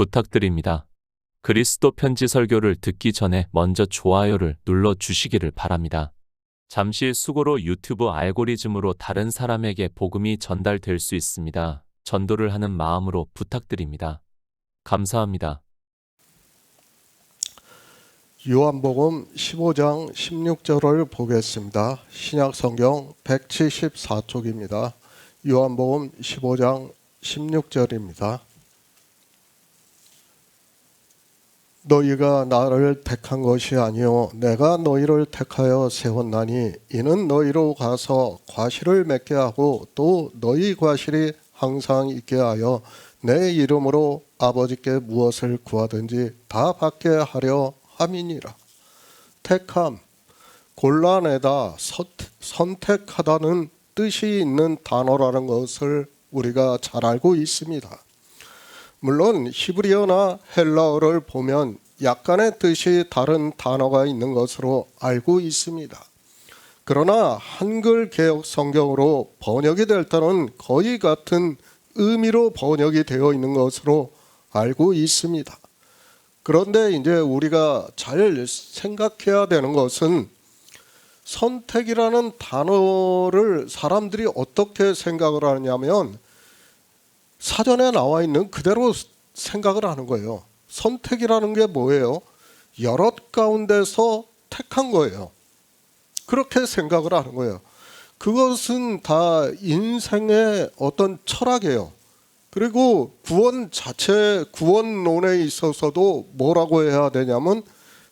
부탁드립니다. 그리스도 편지 설교를 듣기 전에 먼저 좋아요를 눌러 주시기를 바랍니다. 잠시 수고로 유튜브 알고리즘으로 다른 사람에게 복음이 전달될 수 있습니다. 전도를 하는 마음으로 부탁드립니다. 감사합니다. 요한복음 15장 16절을 보겠습니다. 신약성경 174쪽입니다. 요한복음 15장 16절입니다. 너희가 나를 택한 것이 아니요 내가 너희를 택하여 세웠나니 이는 너희로 가서 과실을 맺게 하고 또 너희 과실이 항상 있게 하여 내 이름으로 아버지께 무엇을 구하든지 다 받게 하려 함이니라. 택함, 골라내다, 선택하다는 뜻이 있는 단어라는 것을 우리가 잘 알고 있습니다. 물론 히브리어나 헬라어를 보면 약간의 뜻이 다른 단어가 있는 것으로 알고 있습니다. 그러나 한글 개역 성경으로 번역이 될 때는 거의 같은 의미로 번역이 되어 있는 것으로 알고 있습니다. 그런데 이제 우리가 잘 생각해야 되는 것은 선택이라는 단어를 사람들이 어떻게 생각을 하냐면 사전에 나와 있는 그대로 생각을 하는 거예요. 선택이라는 게 뭐예요? 여럿 가운데서 택한 거예요. 그렇게 생각을 하는 거예요. 그것은 다 인생의 어떤 철학이에요. 그리고 구원 자체, 구원론에 있어서도 뭐라고 해야 되냐면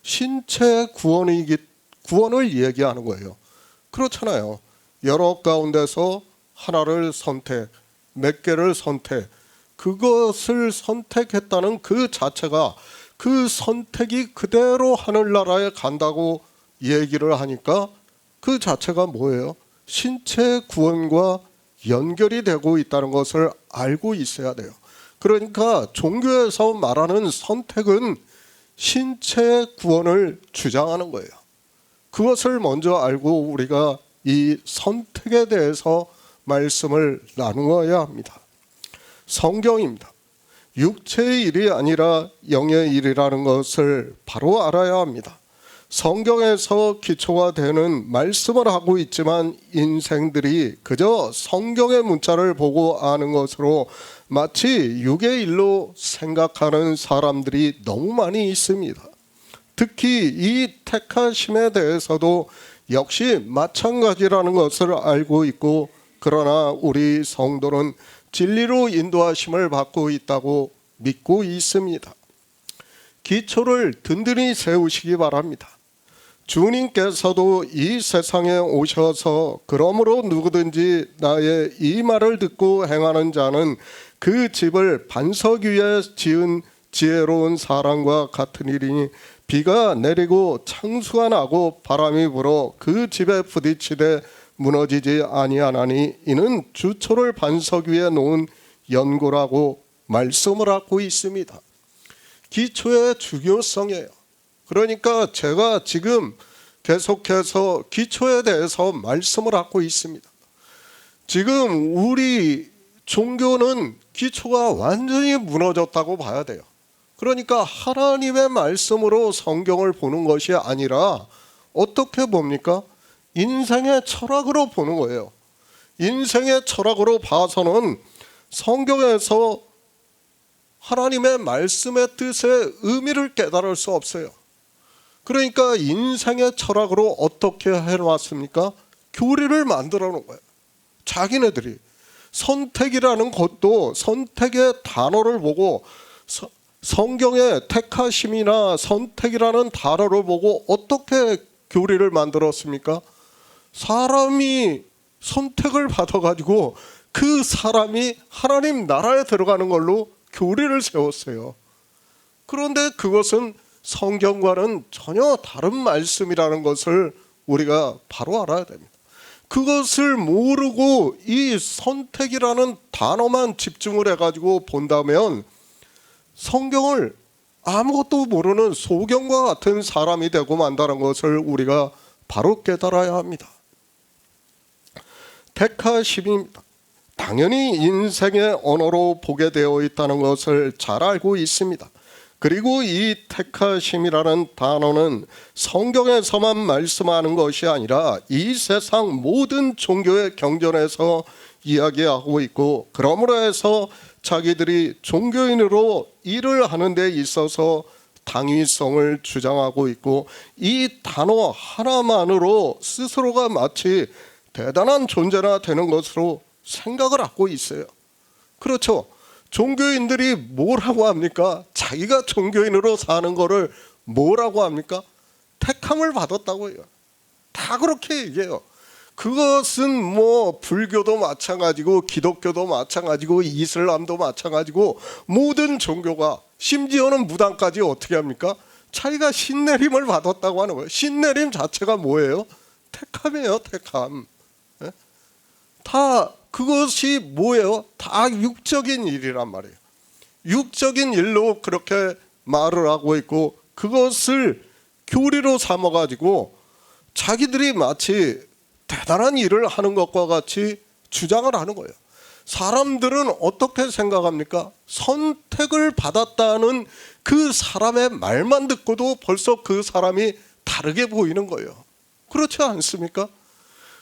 신체 구원을 얘기하는 거예요. 그렇잖아요. 여러 가운데서 하나를 선택, 몇 개를 선택, 그것을 선택했다는 그 자체가 그 선택이 그대로 하늘나라에 간다고 얘기를 하니까 그 자체가 뭐예요? 신체 구원과 연결이 되고 있다는 것을 알고 있어야 돼요. 그러니까 종교에서 말하는 선택은 신체 구원을 주장하는 거예요. 그것을 먼저 알고 우리가 이 선택에 대해서 말씀을 나누어야 합니다. 성경입니다. 육체의 일이 아니라 영의 일이라는 것을 바로 알아야 합니다. 성경에서 기초가 되는 말씀을 하고 있지만 인생들이 그저 성경의 문자를 보고 아는 것으로 마치 육의 일로 생각하는 사람들이 너무 많이 있습니다. 특히 이 택하심에 대해서도 역시 마찬가지라는 것을 알고 있고, 그러나 우리 성도는 진리로 인도하심을 받고 있다고 믿고 있습니다. 기초를 든든히 세우시기 바랍니다. 주님께서도 이 세상에 오셔서 그러므로 누구든지 나의 이 말을 듣고 행하는 자는 그 집을 반석 위에 지은 지혜로운 사람과 같은 일이니 비가 내리고 창수가 나고 바람이 불어 그 집에 부딪히되 무너지지 아니하나니 이는 주초를 반석 위에 놓은 연고라고 말씀을 하고 있습니다. 기초의 중요성이에요. 그러니까 제가 지금 계속해서 기초에 대해서 말씀을 하고 있습니다. 지금 우리 종교는 기초가 완전히 무너졌다고 봐야 돼요. 그러니까 하나님의 말씀으로 성경을 보는 것이 아니라 어떻게 봅니까? 인생의 철학으로 보는 거예요. 인생의 철학으로 봐서는 성경에서 하나님의 말씀의 뜻의 의미를 깨달을 수 없어요. 그러니까 인생의 철학으로 어떻게 해놨습니까? 교리를 만들어 놓은 거예요. 자기네들이 선택이라는 것도 선택의 단어를 보고 성경의 택하심이나 선택이라는 단어를 보고 어떻게 교리를 만들었습니까? 사람이 선택을 받아가지고 그 사람이 하나님 나라에 들어가는 걸로 교리를 세웠어요. 그런데 그것은 성경과는 전혀 다른 말씀이라는 것을 우리가 바로 알아야 됩니다. 그것을 모르고 이 선택이라는 단어만 집중을 해가지고 본다면 성경을 아무것도 모르는 소경과 같은 사람이 되고 만다는 것을 우리가 바로 깨달아야 합니다. 택하심입니다. 당연히 인생의 언어로 보게 되어 있다는 것을 잘 알고 있습니다. 그리고 이 택하심이라는 단어는 성경에서만 말씀하는 것이 아니라 이 세상 모든 종교의 경전에서 이야기하고 있고, 그러므로 해서 자기들이 종교인으로 일을 하는 데 있어서 당위성을 주장하고 있고, 이 단어 하나만으로 스스로가 마치 대단한 존재나 되는 것으로 생각을 하고 있어요. 그렇죠. 종교인들이 뭐라고 합니까? 자기가 종교인으로 사는 거를 뭐라고 합니까? 택함을 받았다고 해요. 다 그렇게 얘기해요. 그것은 뭐 불교도 마찬가지고 기독교도 마찬가지고 이슬람도 마찬가지고 모든 종교가, 심지어는 무당까지 어떻게 합니까? 자기가 신내림을 받았다고 하는 거예요. 신내림 자체가 뭐예요? 택함이에요. 택함. 다 그것이 뭐예요? 다 육적인 일이란 말이에요. 육적인 일로 그렇게 말을 하고 있고, 그것을 교리로 삼아가지고 자기들이 마치 대단한 일을 하는 것과 같이 주장을 하는 거예요. 사람들은 어떻게 생각합니까? 선택을 받았다는 그 사람의 말만 듣고도 벌써 그 사람이 다르게 보이는 거예요. 그렇지 않습니까?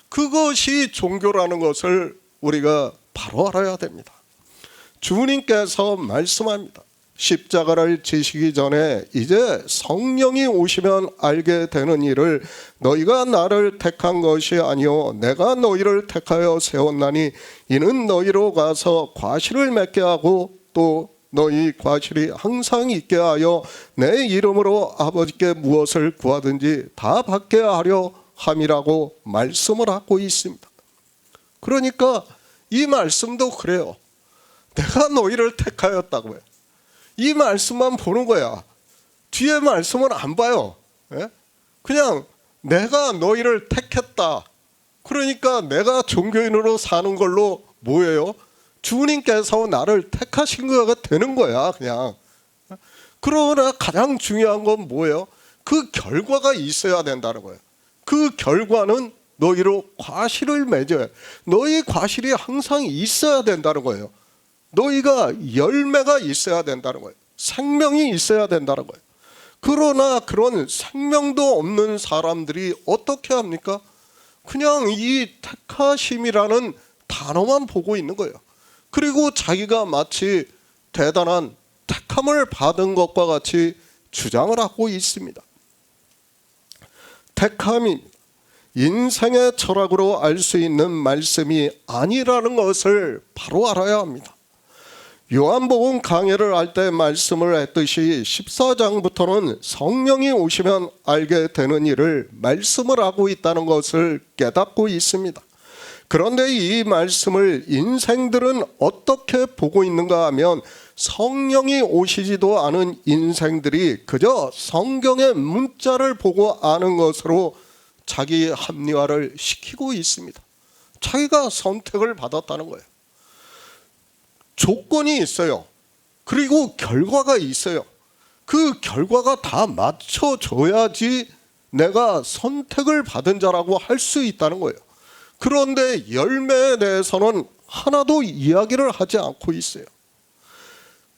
그것이 종교라는 것을 우리가 바로 알아야 됩니다. 주님께서 말씀합니다. 십자가를 지시기 전에 이제 성령이 오시면 알게 되는 일을 너희가 나를 택한 것이 아니요 내가 너희를 택하여 세웠나니 이는 너희로 가서 과실을 맺게 하고 또 너희 과실이 항상 있게 하여 내 이름으로 아버지께 무엇을 구하든지 다 받게 하려 함이라고 말씀을 하고 있습니다. 그러니까 이 말씀도 그래요. 내가 너희를 택하였다고 해요. 이 말씀만 보는 거야. 뒤에 말씀은 안 봐요. 그냥 내가 너희를 택했다. 그러니까 내가 종교인으로 사는 걸로 뭐예요? 주님께서 나를 택하신 거가 되는 거야. 그냥. 그러나 가장 중요한 건 뭐예요? 그 결과가 있어야 된다는 거예요. 그 결과는 너희로 과실을 맺어요. 너희 과실이 항상 있어야 된다는 거예요. 너희가 열매가 있어야 된다는 거예요. 생명이 있어야 된다는 거예요. 그러나 그런 생명도 없는 사람들이 어떻게 합니까? 그냥 이 택하심이라는 단어만 보고 있는 거예요. 그리고 자기가 마치 대단한 택함을 받은 것과 같이 주장을 하고 있습니다. 택함이 인생의 철학으로 알 수 있는 말씀이 아니라는 것을 바로 알아야 합니다. 요한복음 강해를 할 때 말씀을 했듯이 14장부터는 성령이 오시면 알게 되는 일을 말씀을 하고 있다는 것을 깨닫고 있습니다. 그런데 이 말씀을 인생들은 어떻게 보고 있는가 하면 성령이 오시지도 않은 인생들이 그저 성경의 문자를 보고 아는 것으로 자기 합리화를 시키고 있습니다. 자기가 선택을 받았다는 거예요. 조건이 있어요. 그리고 결과가 있어요. 그 결과가 다 맞춰줘야지 내가 선택을 받은 자라고 할 수 있다는 거예요. 그런데 열매에 대해서는 하나도 이야기를 하지 않고 있어요.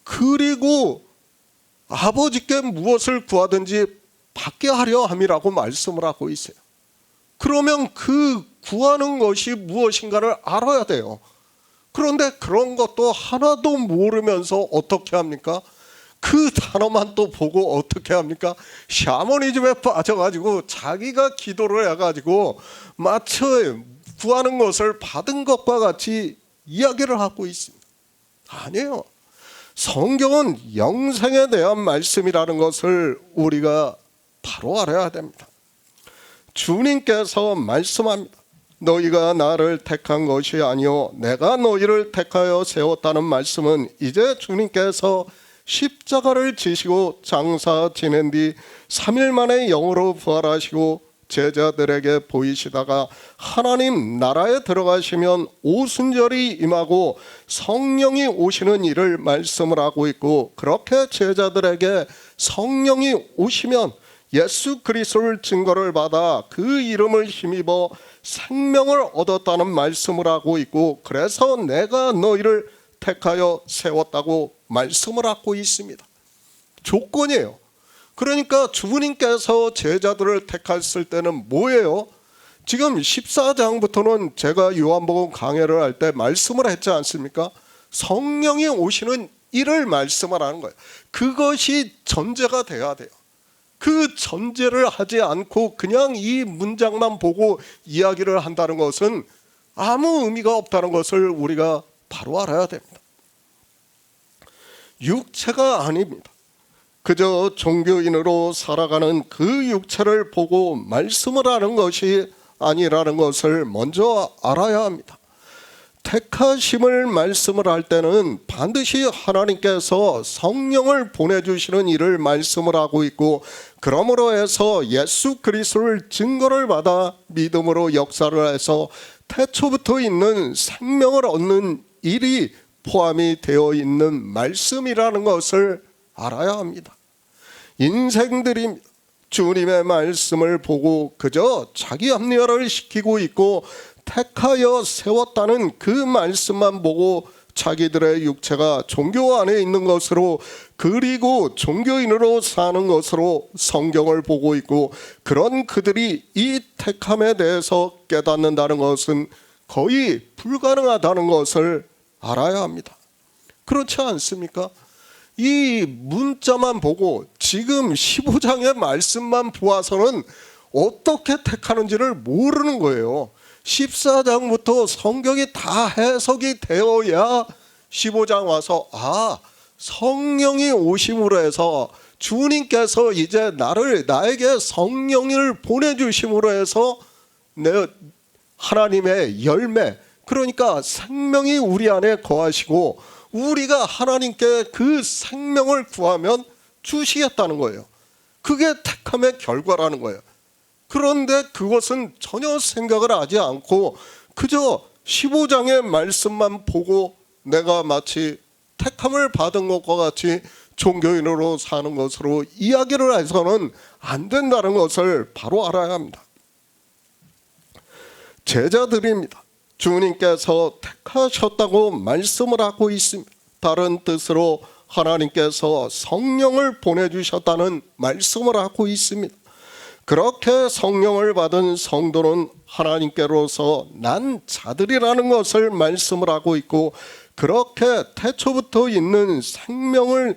그리고 아버지께 무엇을 구하든지 받게 하려 함이라고 말씀을 하고 있어요. 그러면 그 구하는 것이 무엇인가를 알아야 돼요. 그런데 그런 것도 하나도 모르면서 어떻게 합니까? 그 단어만 또 보고 어떻게 합니까? 샤머니즘에 빠져가지고 자기가 기도를 해가지고 마치 구하는 것을 받은 것과 같이 이야기를 하고 있습니다. 아니에요. 성경은 영생에 대한 말씀이라는 것을 우리가 바로 알아야 됩니다. 주님께서 말씀합니다. 너희가 나를 택한 것이 아니요 내가 너희를 택하여 세웠다는 말씀은 이제 주님께서 십자가를 지시고 장사 지낸 뒤 3일 만에 영으로 부활하시고 제자들에게 보이시다가 하나님 나라에 들어가시면 오순절이 임하고 성령이 오시는 일을 말씀을 하고 있고, 그렇게 제자들에게 성령이 오시면 예수 그리스도를 증거를 받아 그 이름을 힘입어 생명을 얻었다는 말씀을 하고 있고, 그래서 내가 너희를 택하여 세웠다고 말씀을 하고 있습니다. 조건이에요. 그러니까 주님께서 제자들을 택했을 때는 뭐예요? 지금 14장부터는 제가 요한복음 강해를 할 때 말씀을 했지 않습니까? 성령이 오시는 일을 말씀을 하는 거예요. 그것이 전제가 돼야 돼요. 그 전제를 하지 않고 그냥 이 문장만 보고 이야기를 한다는 것은 아무 의미가 없다는 것을 우리가 바로 알아야 됩니다. 육체가 아닙니다. 그저 종교인으로 살아가는 그 육체를 보고 말씀을 하는 것이 아니라는 것을 먼저 알아야 합니다. 택하심을 말씀을 할 때는 반드시 하나님께서 성령을 보내주시는 일을 말씀을 하고 있고, 그러므로 해서 예수 그리스도를 증거를 받아 믿음으로 역사를 해서 태초부터 있는 생명을 얻는 일이 포함이 되어 있는 말씀이라는 것을 알아야 합니다. 인생들이 주님의 말씀을 보고 그저 자기 합리화를 시키고 있고, 택하여 세웠다는 그 말씀만 보고 자기들의 육체가 종교 안에 있는 것으로, 그리고 종교인으로 사는 것으로 성경을 보고 있고, 그런 그들이 이 택함에 대해서 깨닫는다는 것은 거의 불가능하다는 것을 알아야 합니다. 그렇지 않습니까? 이 문자만 보고 지금 15장의 말씀만 보아서는 어떻게 택하는지를 모르는 거예요. 14장부터 성경이 다 해석이 되어야 15장 와서 성령이 오심으로 해서 주님께서 이제 나에게 성령을 보내주심으로 해서 내 하나님의 열매, 그러니까 생명이 우리 안에 거하시고 우리가 하나님께 그 생명을 구하면 주시겠다는 거예요. 그게 택함의 결과라는 거예요. 그런데 그것은 전혀 생각을 하지 않고 그저 15장의 말씀만 보고 내가 마치 택함을 받은 것과 같이 종교인으로 사는 것으로 이야기를 해서는 안 된다는 것을 바로 알아야 합니다. 제자들입니다. 주님께서 택하셨다고 말씀을 하고 있습니다. 다른 뜻으로 하나님께서 성령을 보내주셨다는 말씀을 하고 있습니다. 그렇게 성령을 받은 성도는 하나님께로서 난 자들이라는 것을 말씀을 하고 있고, 그렇게 태초부터 있는 생명을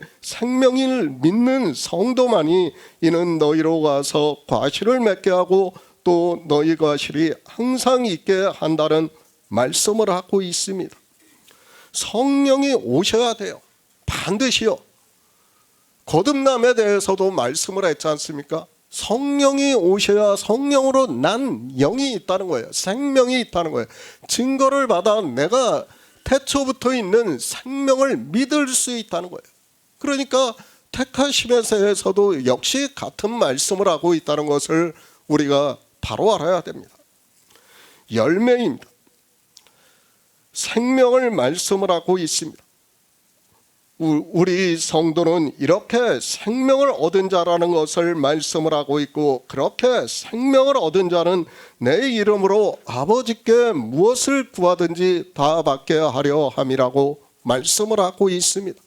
믿는 성도만이 이는 너희로 가서 과실을 맺게 하고 또 너희 과실이 항상 있게 한다는 말씀을 하고 있습니다. 성령이 오셔야 돼요. 반드시요. 거듭남에 대해서도 말씀을 했지 않습니까? 성령이 오셔야 성령으로 난 영이 있다는 거예요. 생명이 있다는 거예요. 증거를 받아 내가 태초부터 있는 생명을 믿을 수 있다는 거예요. 그러니까 택하심에 대해서도 역시 같은 말씀을 하고 있다는 것을 우리가 바로 알아야 됩니다. 열매입니다. 생명을 말씀을 하고 있습니다. 우리 성도는 이렇게 생명을 얻은 자라는 것을 말씀을 하고 있고, 그렇게 생명을 얻은 자는 내 이름으로 아버지께 무엇을 구하든지 다 받게 하려 함이라고 말씀을 하고 있습니다.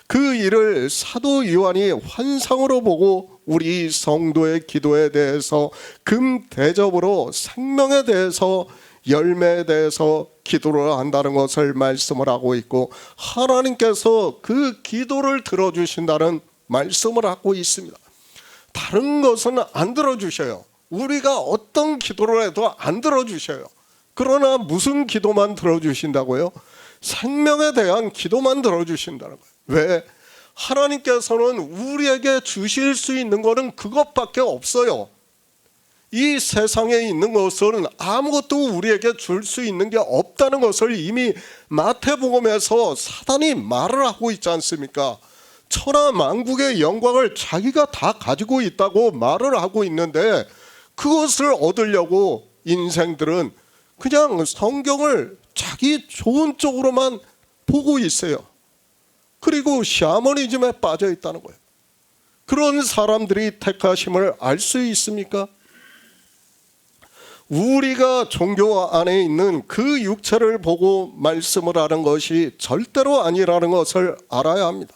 그 일을 사도 요한이 환상으로 보고 우리 성도의 기도에 대해서 금대접으로 생명에 대해서 열매에 대해서 기도를 한다는 것을 말씀을 하고 있고, 하나님께서 그 기도를 들어주신다는 말씀을 하고 있습니다. 다른 것은 안 들어주셔요. 우리가 어떤 기도를 해도 안 들어주셔요. 그러나 무슨 기도만 들어주신다고요? 생명에 대한 기도만 들어주신다는 거예요. 왜? 하나님께서는 우리에게 주실 수 있는 것은 그것밖에 없어요. 이 세상에 있는 것은 아무것도 우리에게 줄 수 있는 게 없다는 것을 이미 마태복음에서 사단이 말을 하고 있지 않습니까? 천하 만국의 영광을 자기가 다 가지고 있다고 말을 하고 있는데, 그것을 얻으려고 인생들은 그냥 성경을 자기 좋은 쪽으로만 보고 있어요. 그리고 샤머니즘에 빠져 있다는 거예요. 그런 사람들이 택하심을 알 수 있습니까? 우리가 종교 안에 있는 그 육체를 보고 말씀을 하는 것이 절대로 아니라는 것을 알아야 합니다.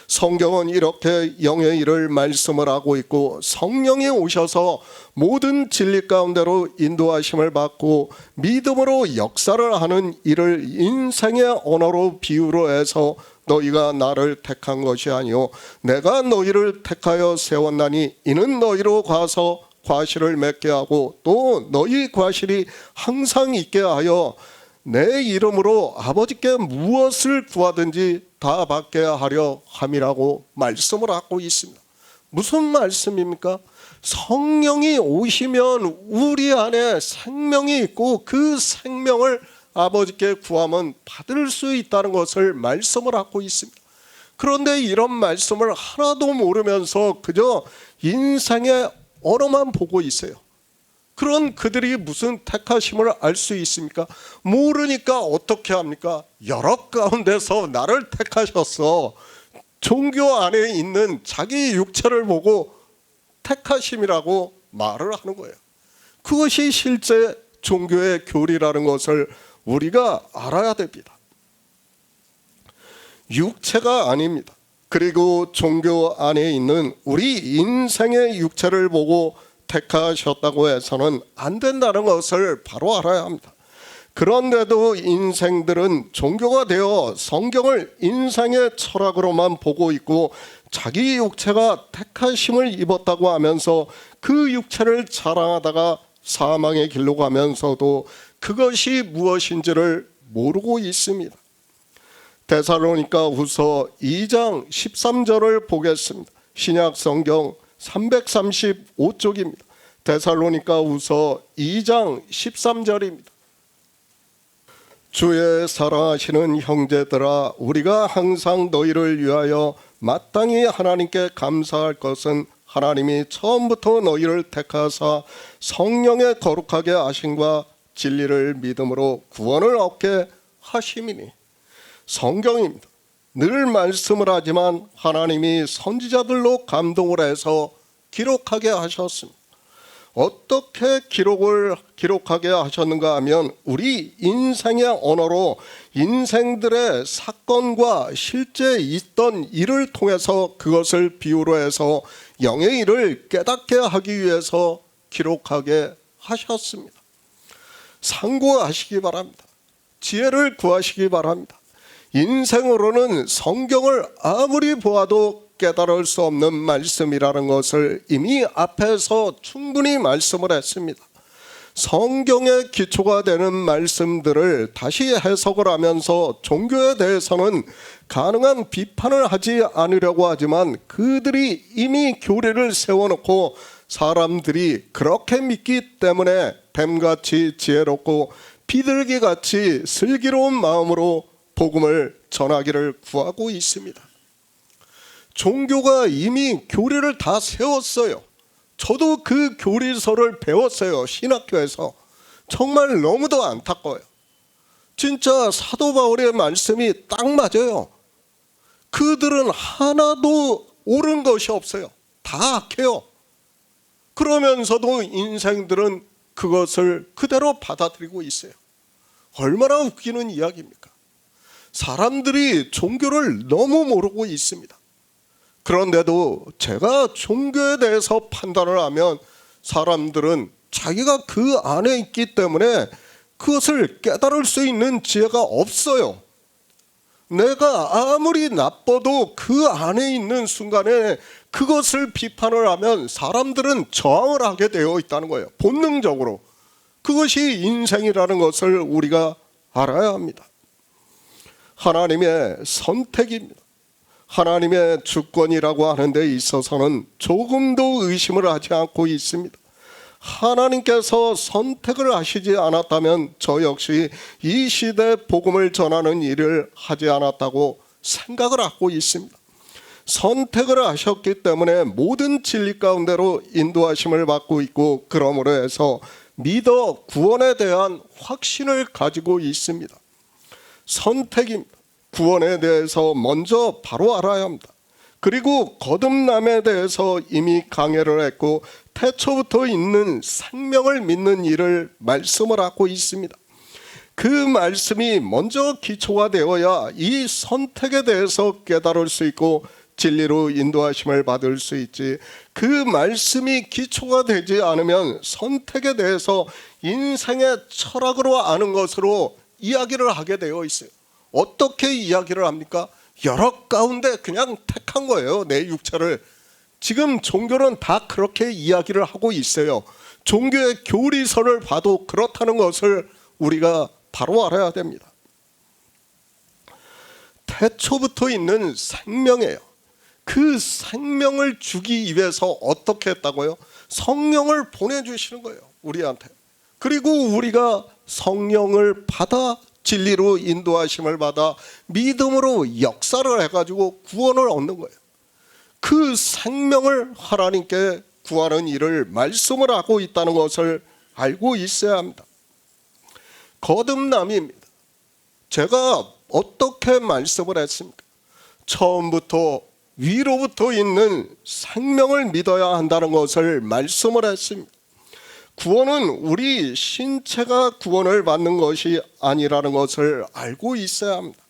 성경은 이렇게 영의 일을 말씀을 하고 있고 성령이 오셔서 모든 진리 가운데로 인도하심을 받고 믿음으로 역사를 하는 일을 인생의 언어로 비유로 해서 너희가 나를 택한 것이 아니요 내가 너희를 택하여 세웠나니 이는 너희로 가서 과실을 맺게 하고 또 너희 과실이 항상 있게 하여 내 이름으로 아버지께 무엇을 구하든지 다 받게 하려 함이라고 말씀을 하고 있습니다. 무슨 말씀입니까? 성령이 오시면 우리 안에 생명이 있고 그 생명을 아버지께 구하면 받을 수 있다는 것을 말씀을 하고 있습니다. 그런데 이런 말씀을 하나도 모르면서 그저 인생의 언어만 보고 있어요. 그런 그들이 무슨 택하심을 알 수 있습니까? 모르니까 어떻게 합니까? 여러 가운데서 나를 택하셨어. 종교 안에 있는 자기 육체를 보고 택하심이라고 말을 하는 거예요. 그것이 실제 종교의 교리라는 것을 우리가 알아야 됩니다. 육체가 아닙니다. 그리고 종교 안에 있는 우리 인생의 육체를 보고 택하셨다고 해서는 안 된다는 것을 바로 알아야 합니다. 그런데도 인생들은 종교가 되어 성경을 인생의 철학으로만 보고 있고 자기 육체가 택하심을 입었다고 하면서 그 육체를 자랑하다가 사망의 길로 가면서도 그것이 무엇인지를 모르고 있습니다. 데살로니가 후서 2장 13절을 보겠습니다. 신약 성경 335쪽입니다. 데살로니가 후서 2장 13절입니다. 주의 사랑하시는 형제들아 우리가 항상 너희를 위하여 마땅히 하나님께 감사할 것은 하나님이 처음부터 너희를 택하사 성령에 거룩하게 하심과 진리를 믿음으로 구원을 얻게 하심이니. 성경입니다. 늘 말씀을 하지만 하나님이 선지자들로 감동을 해서 기록하게 하셨습니다. 어떻게 기록하게 하셨는가 하면 우리 인생의 언어로 인생들의 사건과 실제 있던 일을 통해서 그것을 비유로 해서 영의 일을 깨닫게 하기 위해서 기록하게 하셨습니다. 상고하시기 바랍니다. 지혜를 구하시기 바랍니다. 인생으로는 성경을 아무리 보아도 깨달을 수 없는 말씀이라는 것을 이미 앞에서 충분히 말씀을 했습니다. 성경의 기초가 되는 말씀들을 다시 해석을 하면서 종교에 대해서는 가능한 비판을 하지 않으려고 하지만 그들이 이미 교리를 세워놓고 사람들이 그렇게 믿기 때문에 뱀같이 지혜롭고 비둘기같이 슬기로운 마음으로 복음을 전하기를 구하고 있습니다. 종교가 이미 교리를 다 세웠어요. 저도 그 교리서를 배웠어요. 신학교에서. 정말 너무도 안타까워요. 진짜 사도 바울의 말씀이 딱 맞아요. 그들은 하나도 옳은 것이 없어요. 다 악해요. 그러면서도 인생들은 그것을 그대로 받아들이고 있어요. 얼마나 웃기는 이야기입니까? 사람들이 종교를 너무 모르고 있습니다. 그런데도 제가 종교에 대해서 판단을 하면 사람들은 자기가 그 안에 있기 때문에 그것을 깨달을 수 있는 지혜가 없어요. 내가 아무리 나빠도 그 안에 있는 순간에 그것을 비판을 하면 사람들은 저항을 하게 되어 있다는 거예요. 본능적으로. 그것이 인생이라는 것을 우리가 알아야 합니다. 하나님의 선택입니다. 하나님의 주권이라고 하는 데 있어서는 조금도 의심을 하지 않고 있습니다. 하나님께서 선택을 하시지 않았다면 저 역시 이 시대 복음을 전하는 일을 하지 않았다고 생각을 하고 있습니다. 선택을 하셨기 때문에 모든 진리 가운데로 인도하심을 받고 있고 그러므로 해서 믿어 구원에 대한 확신을 가지고 있습니다. 선택입니다. 구원에 대해서 먼저 바로 알아야 합니다. 그리고 거듭남에 대해서 이미 강해를 했고 태초부터 있는 생명을 믿는 일을 말씀을 하고 있습니다. 그 말씀이 먼저 기초가 되어야 이 선택에 대해서 깨달을 수 있고 진리로 인도하심을 받을 수 있지, 그 말씀이 기초가 되지 않으면 선택에 대해서 인생의 철학으로 아는 것으로 이야기를 하게 되어 있어요. 어떻게 이야기를 합니까? 여러 가운데 그냥 택한 거예요, 내 육체를. 지금 종교는 다 그렇게 이야기를 하고 있어요. 종교의 교리서를 봐도 그렇다는 것을 우리가 바로 알아야 됩니다. 태초부터 있는 생명이에요. 그 생명을 주기 위해서 어떻게 했다고요? 성령을 보내주시는 거예요, 우리한테. 그리고 우리가 성령을 받아 진리로 인도하심을 받아 믿음으로 역사를 해가지고 구원을 얻는 거예요. 그 생명을 하나님께 구하는 일을 말씀을 하고 있다는 것을 알고 있어야 합니다. 거듭남입니다. 제가 어떻게 말씀을 했습니까? 처음부터 위로부터 있는 생명을 믿어야 한다는 것을 말씀을 했습니다. 구원은 우리 신체가 구원을 받는 것이 아니라는 것을 알고 있어야 합니다.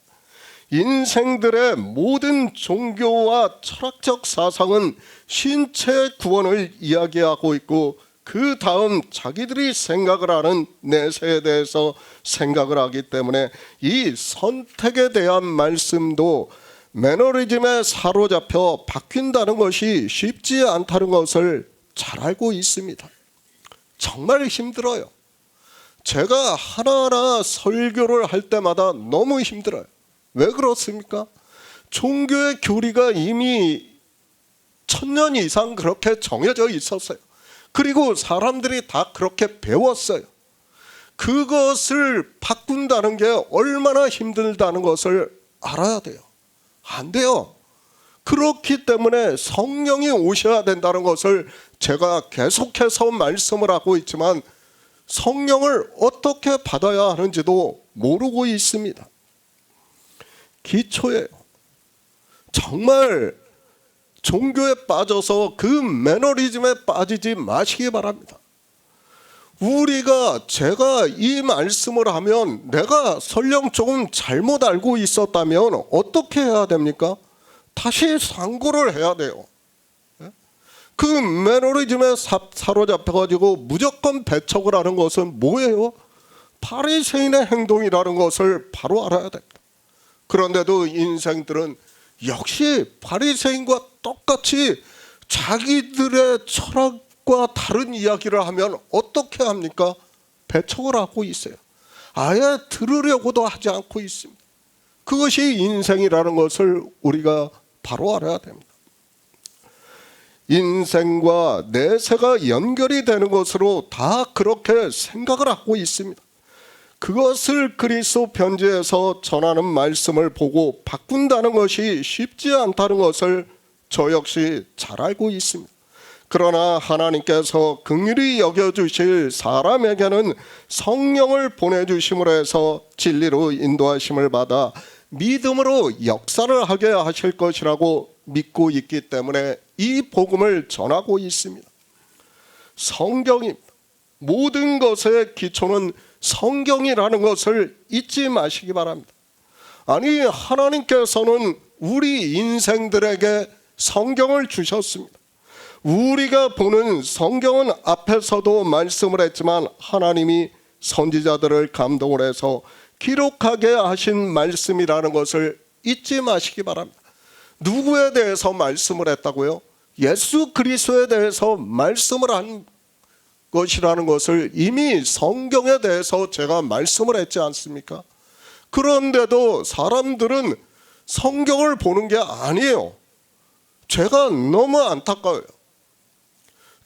인생들의 모든 종교와 철학적 사상은 신체의 구원을 이야기하고 있고 그 다음 자기들이 생각을 하는 내세에 대해서 생각을 하기 때문에 이 선택에 대한 말씀도 매너리즘에 사로잡혀 바뀐다는 것이 쉽지 않다는 것을 잘 알고 있습니다. 정말 힘들어요. 제가 하나하나 설교를 할 때마다 너무 힘들어요. 왜 그렇습니까? 종교의 교리가 이미 1000년 이상 그렇게 정해져 있었어요. 그리고 사람들이 다 그렇게 배웠어요. 그것을 바꾼다는 게 얼마나 힘들다는 것을 알아야 돼요. 안 돼요. 그렇기 때문에 성령이 오셔야 된다는 것을 제가 계속해서 말씀을 하고 있지만 성령을 어떻게 받아야 하는지도 모르고 있습니다. 기초예요. 정말 종교에 빠져서 그 매너리즘에 빠지지 마시기 바랍니다. 제가 이 말씀을 하면 내가 설령 조금 잘못 알고 있었다면 어떻게 해야 됩니까? 다시 상고를 해야 돼요. 그 매너리즘에 사로잡혀가지고 무조건 배척을 하는 것은 뭐예요? 바리새인의 행동이라는 것을 바로 알아야 됩니다. 그런데도 인생들은 역시 바리새인과 똑같이 자기들의 철학과 다른 이야기를 하면 어떻게 합니까? 배척을 하고 있어요. 아예 들으려고도 하지 않고 있습니다. 그것이 인생이라는 것을 우리가 바로 알아야 됩니다. 인생과 내세가 연결이 되는 것으로 다 그렇게 생각을 하고 있습니다. 그것을 그리스도 편지에서 전하는 말씀을 보고 바꾼다는 것이 쉽지 않다는 것을 저 역시 잘 알고 있습니다. 그러나 하나님께서 긍휼히 여겨주실 사람에게는 성령을 보내주심으로 해서 진리로 인도하심을 받아 믿음으로 역사를 하게 하실 것이라고 믿고 있기 때문에 이 복음을 전하고 있습니다. 성경입니다. 모든 것의 기초는 성경이라는 것을 잊지 마시기 바랍니다. 아니, 하나님께서는 우리 인생들에게 성경을 주셨습니다. 우리가 보는 성경은 앞에서도 말씀을 했지만 하나님이 선지자들을 감동을 해서 기록하게 하신 말씀이라는 것을 잊지 마시기 바랍니다. 누구에 대해서 말씀을 했다고요? 예수 그리스도에 대해서 말씀을 한 것이라는 것을 이미 성경에 대해서 제가 말씀을 했지 않습니까? 그런데도 사람들은 성경을 보는 게 아니에요. 제가 너무 안타까워요.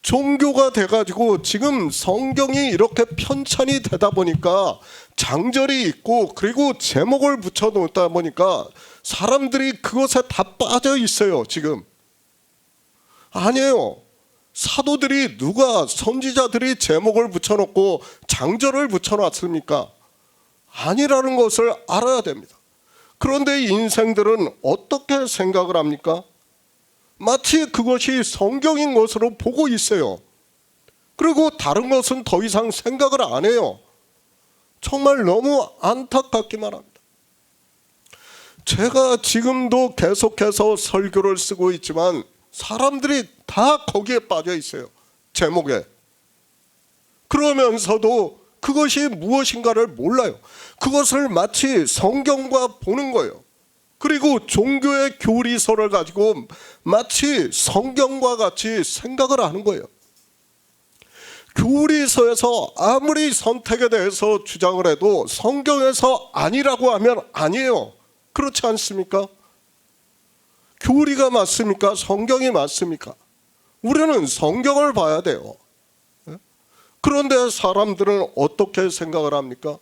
종교가 돼가지고 지금 성경이 이렇게 편찬이 되다 보니까 장절이 있고 그리고 제목을 붙여 놓다 보니까 사람들이 그것에 다 빠져 있어요. 지금 아니에요. 사도들이 누가 선지자들이 제목을 붙여놓고 장절을 붙여놨습니까? 아니라는 것을 알아야 됩니다. 그런데 인생들은 어떻게 생각을 합니까? 마치 그것이 성경인 것으로 보고 있어요. 그리고 다른 것은 더 이상 생각을 안 해요. 정말 너무 안타깝기만 합니다. 제가 지금도 계속해서 설교를 쓰고 있지만 사람들이 다 거기에 빠져 있어요. 제목에. 그러면서도 그것이 무엇인가를 몰라요. 그것을 마치 성경과 보는 거예요. 그리고 종교의 교리서를 가지고 마치 성경과 같이 생각을 하는 거예요. 교리서에서 아무리 선택에 대해서 주장을 해도 성경에서 아니라고 하면 아니에요. 그렇지 않습니까? 교리가 맞습니까? 성경이 맞습니까? 우리는 성경을 봐야 돼요. 그런데 사람들은 어떻게 생각을 합니까?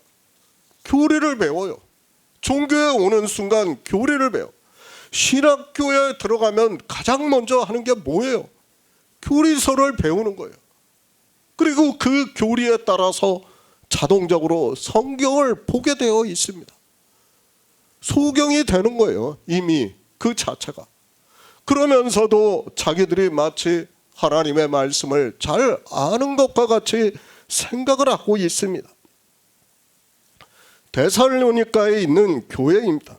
교리를 배워요. 종교에 오는 순간 교리를 배워. 신학교에 들어가면 가장 먼저 하는 게 뭐예요? 교리서를 배우는 거예요. 그리고 그 교리에 따라서 자동적으로 성경을 보게 되어 있습니다. 소경이 되는 거예요. 이미 그 자체가. 그러면서도 자기들이 마치 하나님의 말씀을 잘 아는 것과 같이 생각을 하고 있습니다. 데살로니가에 있는 교회입니다.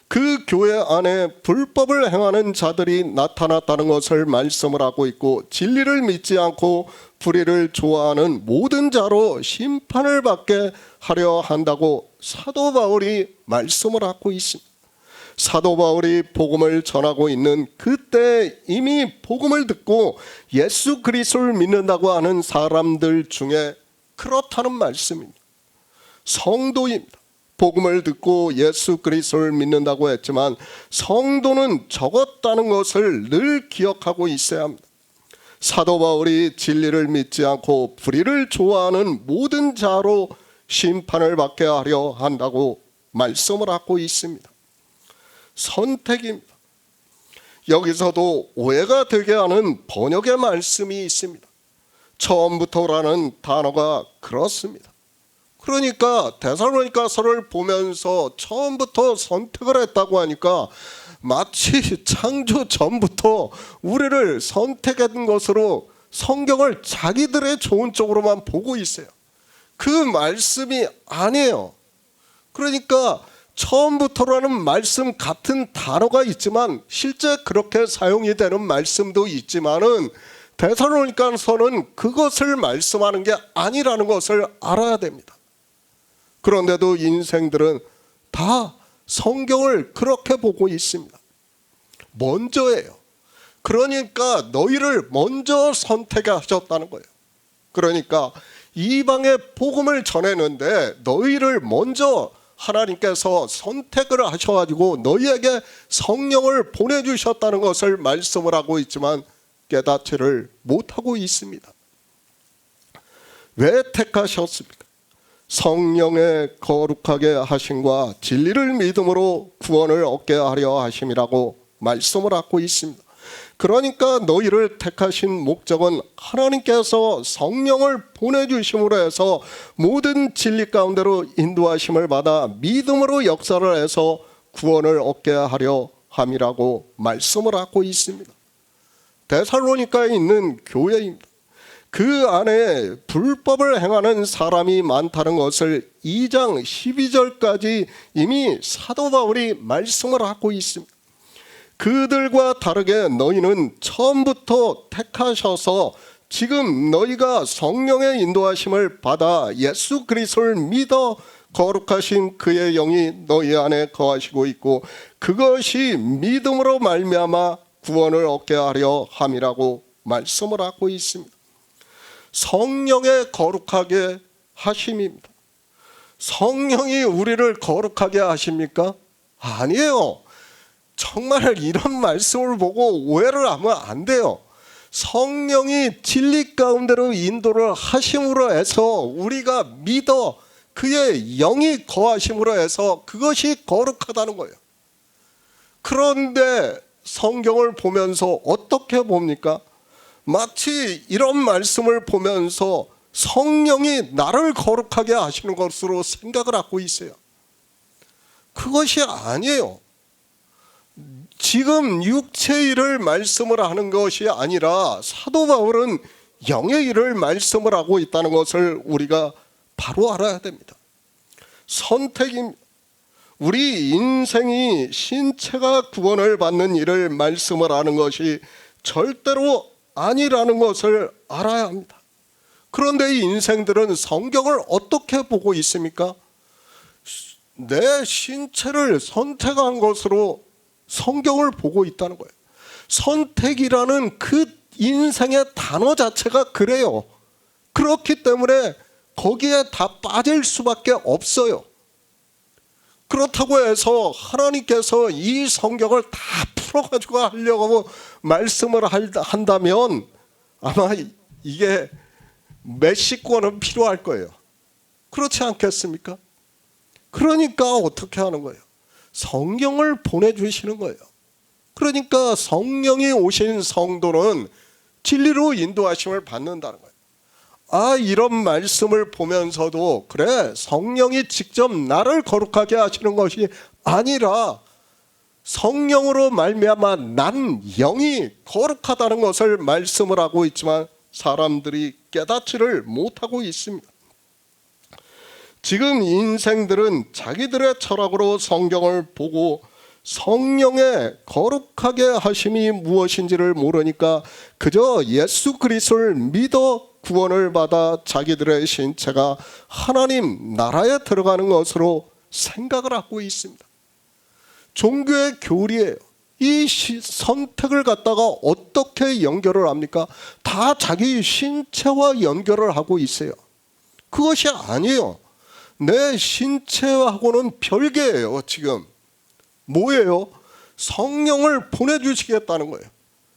그 교회 안에 불법을 행하는 자들이 나타났다는 것을 말씀을 하고 있고, 진리를 믿지 않고 불의를 좋아하는 모든 자로 심판을 받게 하려 한다고 사도 바울이 말씀을 하고 있습니다. 사도 바울이 복음을 전하고 있는 그때 이미 복음을 듣고 예수 그리스도를 믿는다고 하는 사람들 중에 그렇다는 말씀입니다. 성도입니다. 복음을 듣고 예수 그리스도를 믿는다고 했지만 성도는 적었다는 것을 늘 기억하고 있어야 합니다. 사도 바울이 진리를 믿지 않고 불의를 좋아하는 모든 자로 심판을 받게 하려 한다고 말씀을 하고 있습니다. 선택입니다. 여기서도 오해가 되게 하는 번역의 말씀이 있습니다. 처음부터라는 단어가 그렇습니다. 그러니까 데살로니가서를 보면서 처음부터 선택을 했다고 하니까 마치 창조 전부터 우리를 선택한 것으로 성경을 자기들의 좋은 쪽으로만 보고 있어요. 그 말씀이 아니에요. 그러니까 처음부터라는 말씀 같은 단어가 있지만 실제 그렇게 사용이 되는 말씀도 있지만은 데살로니가서는 그것을 말씀하는 게 아니라는 것을 알아야 됩니다. 그런데도 인생들은 다 성경을 그렇게 보고 있습니다. 먼저예요. 그러니까 너희를 먼저 선택하셨다는 거예요. 그러니까 이방의 복음을 전했는데 너희를 먼저 하나님께서 선택을 하셔가지고 너희에게 성령을 보내주셨다는 것을 말씀을 하고 있지만 깨닫지를 못하고 있습니다. 왜 택하셨습니까? 성령의 거룩하게 하심과 진리를 믿음으로 구원을 얻게 하려 하심이라고 말씀을 하고 있습니다. 그러니까 너희를 택하신 목적은 하나님께서 성령을 보내주심으로 해서 모든 진리 가운데로 인도하심을 받아 믿음으로 역사를 해서 구원을 얻게 하려 함이라고 말씀을 하고 있습니다. 데살로니가에 있는 교회입니다. 그 안에 불법을 행하는 사람이 많다는 것을 2장 12절까지 이미 사도 바울이 말씀을 하고 있습니다. 그들과 다르게 너희는 처음부터 택하셔서 지금 너희가 성령의 인도하심을 받아 예수 그리스도를 믿어 거룩하신 그의 영이 너희 안에 거하시고 있고 그것이 믿음으로 말미암아 구원을 얻게 하려 함이라고 말씀을 하고 있습니다. 성령의 거룩하게 하심입니다. 성령이 우리를 거룩하게 하십니까? 아니에요. 정말 이런 말씀을 보고 오해를 하면 안 돼요. 성령이 진리 가운데로 인도를 하심으로 해서 우리가 믿어 그의 영이 거하심으로 해서 그것이 거룩하다는 거예요. 그런데 성경을 보면서 어떻게 봅니까? 마치 이런 말씀을 보면서 성령이 나를 거룩하게 하시는 것으로 생각을 하고 있어요. 그것이 아니에요. 지금 육체의 일을 말씀을 하는 것이 아니라 사도 바울은 영의 일을 말씀을 하고 있다는 것을 우리가 바로 알아야 됩니다. 선택입니다. 우리 인생이 신체가 구원을 받는 일을 말씀을 하는 것이 절대로 아니라는 것을 알아야 합니다. 그런데 이 인생들은 성경을 어떻게 보고 있습니까? 내 신체를 선택한 것으로 성경을 보고 있다는 거예요. 선택이라는 그 인생의 단어 자체가 그래요. 그렇기 때문에 거기에 다 빠질 수밖에 없어요. 그렇다고 해서 하나님께서 이 성경을 다 풀어가지고 하려고 말씀을 한다면 아마 이게 몇십 권은 필요할 거예요. 그렇지 않겠습니까? 그러니까 어떻게 하는 거예요? 성경을 보내주시는 거예요. 그러니까 성령이 오신 성도는 진리로 인도하심을 받는다는 거예요. 아, 이런 말씀을 보면서도 그래, 성령이 직접 나를 거룩하게 하시는 것이 아니라 성령으로 말미암아 난 영이 거룩하다는 것을 말씀을 하고 있지만 사람들이 깨닫지를 못하고 있습니다. 지금 인생들은 자기들의 철학으로 성경을 보고 성령의 거룩하게 하심이 무엇인지를 모르니까 그저 예수 그리스도를 믿어 구원을 받아 자기들의 신체가 하나님 나라에 들어가는 것으로 생각을 하고 있습니다. 종교의 교리예요. 이 선택을 갖다가 어떻게 연결을 합니까? 다 자기 신체와 연결을 하고 있어요. 그것이 아니에요. 내 신체하고는 별개예요. 지금 뭐예요? 성령을 보내주시겠다는 거예요.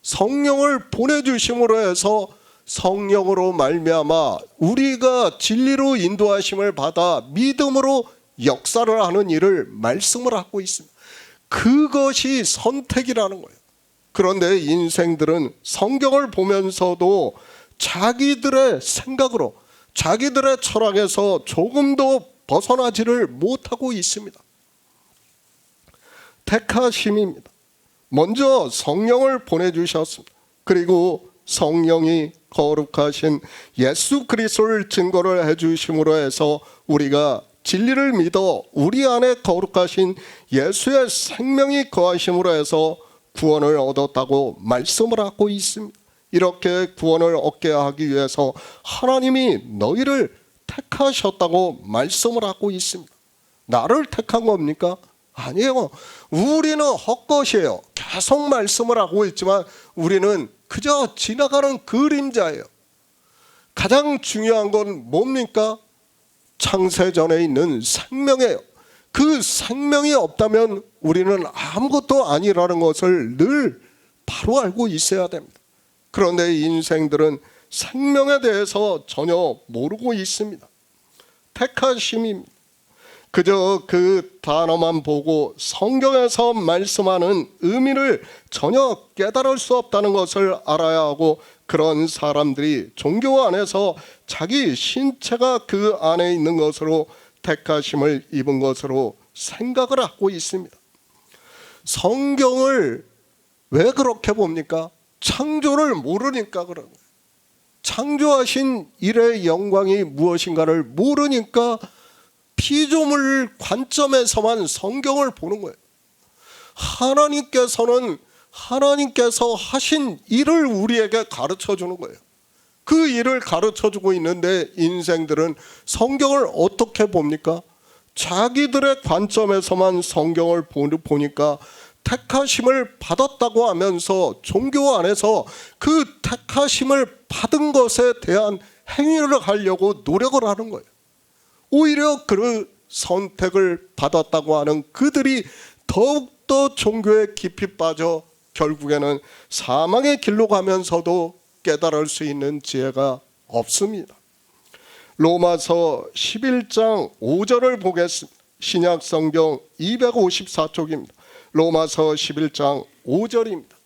성령을 보내주심으로 해서 성령으로 말미암아 우리가 진리로 인도하심을 받아 믿음으로 역사를 하는 일을 말씀을 하고 있습니다. 그것이 선택이라는 거예요. 그런데 인생들은 성경을 보면서도 자기들의 생각으로 자기들의 철학에서 조금도 벗어나지를 못하고 있습니다. 택하심입니다. 먼저 성령을 보내주셨습니다. 그리고 성령이 거룩하신 예수 그리스도를 증거를 해주심으로 해서 우리가 진리를 믿어 우리 안에 거룩하신 예수의 생명이 거하심으로 해서 구원을 얻었다고 말씀을 하고 있습니다. 이렇게 구원을 얻게 하기 위해서 하나님이 너희를 택하셨다고 말씀을 하고 있습니다. 나를 택한 겁니까? 아니에요. 우리는 헛것이에요. 계속 말씀을 하고 있지만 우리는 그저 지나가는 그림자예요. 가장 중요한 건 뭡니까? 창세전에 있는 생명이에요. 그 생명이 없다면 우리는 아무것도 아니라는 것을 늘 바로 알고 있어야 됩니다. 그런데 인생들은 생명에 대해서 전혀 모르고 있습니다. 택하심입니다. 그저 그 단어만 보고 성경에서 말씀하는 의미를 전혀 깨달을 수 없다는 것을 알아야 하고 그런 사람들이 종교 안에서 자기 신체가 그 안에 있는 것으로 택하심을 입은 것으로 생각을 하고 있습니다. 성경을 왜 그렇게 봅니까? 창조를 모르니까 그런 거예요. 창조하신 일의 영광이 무엇인가를 모르니까 피조물 관점에서만 성경을 보는 거예요. 하나님께서 하신 일을 우리에게 가르쳐 주는 거예요. 그 일을 가르쳐 주고 있는데 인생들은 성경을 어떻게 봅니까? 자기들의 관점에서만 성경을 보니까 택하심을 받았다고 하면서 종교 안에서 그 택하심을 받은 것에 대한 행위를 하려고 노력을 하는 거예요. 오히려 그 선택을 받았다고 하는 그들이 더욱더 종교에 깊이 빠져 결국에는 사망의 길로 가면서도 깨달을 수 있는 지혜가 없습니다. 로마서 11장 5절을 보겠습니다. 신약성경 254쪽입니다. 로마서 11장 5절입니다.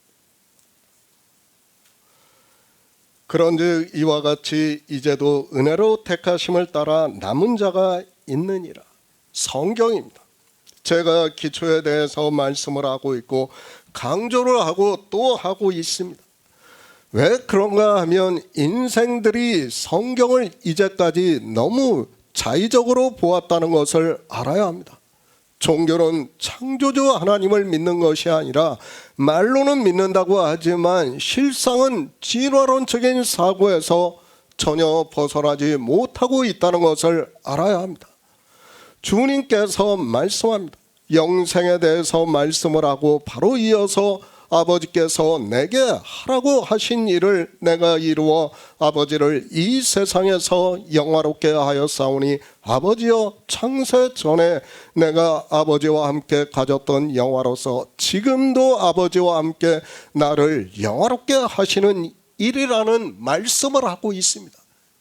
그런즉 이와 같이 이제도 은혜로 택하심을 따라 남은 자가 있느니라. 성경입니다. 제가 기초에 대해서 말씀을 하고 있고 강조를 하고 또 하고 있습니다. 왜 그런가 하면 인생들이 성경을 이제까지 너무 자의적으로 보았다는 것을 알아야 합니다. 종교는 창조주 하나님을 믿는 것이 아니라 말로는 믿는다고 하지만 실상은 진화론적인 사고에서 전혀 벗어나지 못하고 있다는 것을 알아야 합니다. 주님께서 말씀합니다. 영생에 대해서 말씀을 하고 바로 이어서 아버지께서 내게 하라고 하신 일을 내가 이루어 아버지를 이 세상에서 영화롭게 하였사오니 아버지여 창세 전에 내가 아버지와 함께 가졌던 영화로서 지금도 아버지와 함께 나를 영화롭게 하시는 일이라는 말씀을 하고 있습니다.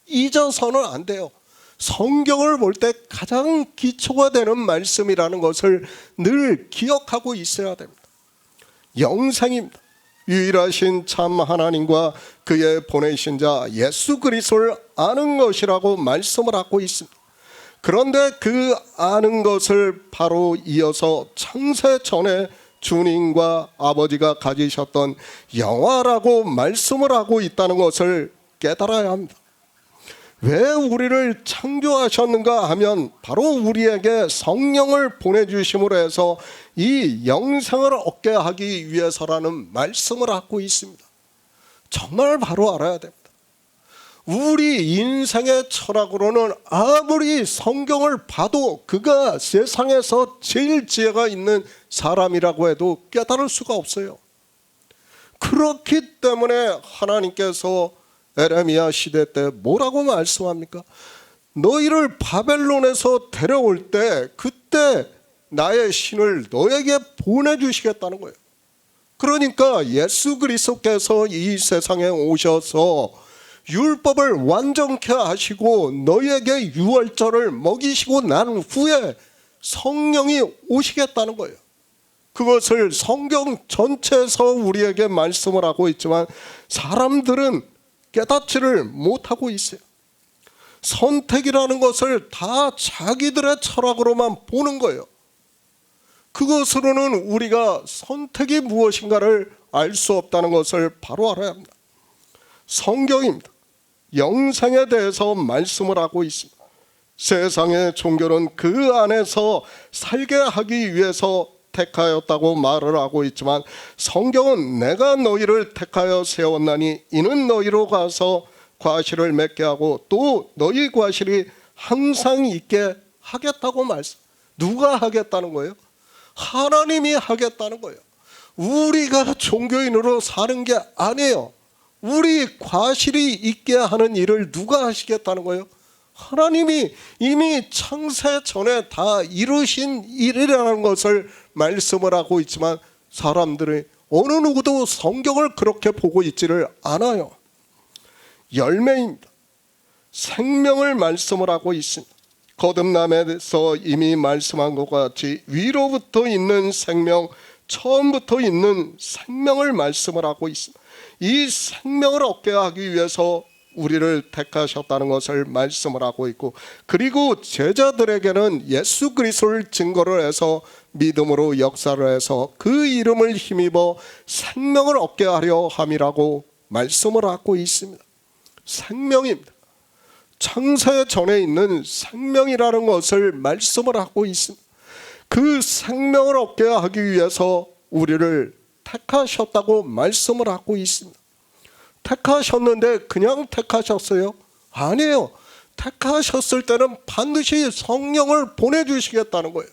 잊어서는 안 돼요. 성경을 볼 때 가장 기초가 되는 말씀이라는 것을 늘 기억하고 있어야 됩니다. 영생입니다. 유일하신 참 하나님과 그의 보내신 자 예수 그리스도를 아는 것이라고 말씀을 하고 있습니다. 그런데 그 아는 것을 바로 이어서 창세 전에 주님과 아버지가 가지셨던 영화라고 말씀을 하고 있다는 것을 깨달아야 합니다. 왜 우리를 창조하셨는가 하면 바로 우리에게 성령을 보내주심으로 해서 이 영생을 얻게 하기 위해서라는 말씀을 하고 있습니다. 정말 바로 알아야 됩니다. 우리 인생의 철학으로는 아무리 성경을 봐도 그가 세상에서 제일 지혜가 있는 사람이라고 해도 깨달을 수가 없어요. 그렇기 때문에 하나님께서 에레미야 시대 때 뭐라고 말씀합니까? 너희를 바벨론에서 데려올 때 그때 나의 신을 너에게 보내주시겠다는 거예요. 그러니까 예수 그리스도께서 이 세상에 오셔서 율법을 완전케 하시고 너희에게 유월절을 먹이시고 난 후에 성령이 오시겠다는 거예요. 그것을 성경 전체에서 우리에게 말씀을 하고 있지만 사람들은 깨닫지를 못하고 있어요. 선택이라는 것을 다 자기들의 철학으로만 보는 거예요. 그것으로는 우리가 선택이 무엇인가를 알 수 없다는 것을 바로 알아야 합니다. 성경입니다. 영생에 대해서 말씀을 하고 있습니다. 세상의 종교는 그 안에서 살게 하기 위해서 택하였다고 말을 하고 있지만 성경은 내가 너희를 택하여 세웠나니 이는 너희로 가서 과실을 맺게 하고 또 너희 과실이 항상 있게 하겠다고 말씀. 누가 하겠다는 거예요? 하나님이 하겠다는 거예요. 우리가 종교인으로 사는 게 아니에요. 우리 과실이 있게 하는 일을 누가 하시겠다는 거예요? 하나님이 이미 창세 전에 다 이루신 일이라는 것을 말씀을 하고 있지만 사람들이 어느 누구도 성경을 그렇게 보고 있지를 않아요. 열매입니다. 생명을 말씀을 하고 있습니다. 거듭남에서 이미 말씀한 것 같이 위로부터 있는 생명, 처음부터 있는 생명을 말씀을 하고 있습니다. 이 생명을 얻게 하기 위해서 우리를 택하셨다는 것을 말씀을 하고 있고 그리고 제자들에게는 예수 그리스도를 증거를 해서 믿음으로 역사를 해서 그 이름을 힘입어 생명을 얻게 하려 함이라고 말씀을 하고 있습니다. 생명입니다. 창세 전에 있는 생명이라는 것을 말씀을 하고 있습니다. 그 생명을 얻게 하기 위해서 우리를 택하셨다고 말씀을 하고 있습니다. 택하셨는데 그냥 택하셨어요? 아니에요. 택하셨을 때는 반드시 성령을 보내주시겠다는 거예요.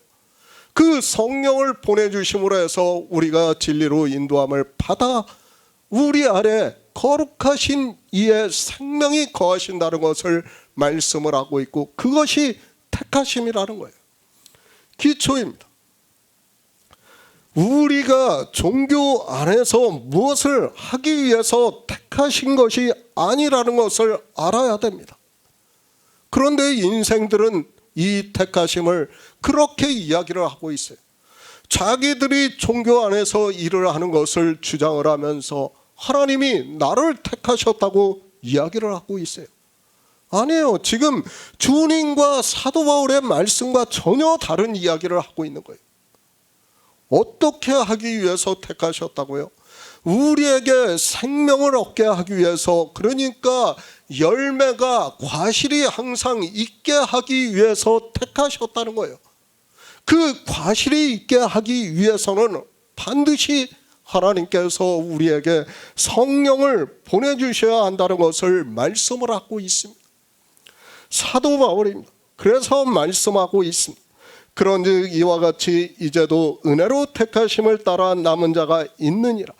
그 성령을 보내주심으로 해서 우리가 진리로 인도함을 받아 우리 안에 거룩하신 이의 생명이 거하신다는 것을 말씀을 하고 있고 그것이 택하심이라는 거예요. 기초입니다. 우리가 종교 안에서 무엇을 하기 위해서 택하신 것이 아니라는 것을 알아야 됩니다. 그런데 인생들은 이 택하심을 그렇게 이야기를 하고 있어요. 자기들이 종교 안에서 일을 하는 것을 주장을 하면서 하나님이 나를 택하셨다고 이야기를 하고 있어요. 아니에요. 지금 주님과 사도 바울의 말씀과 전혀 다른 이야기를 하고 있는 거예요. 어떻게 하기 위해서 택하셨다고요? 우리에게 생명을 얻게 하기 위해서, 그러니까 열매가 과실이 항상 있게 하기 위해서 택하셨다는 거예요. 그 과실이 있게 하기 위해서는 반드시 하나님께서 우리에게 성령을 보내주셔야 한다는 것을 말씀을 하고 있습니다. 사도 바울입니다. 그래서 말씀하고 있습니다. 그런즉 이와 같이 이제도 은혜로 택하심을 따라 남은 자가 있느니라.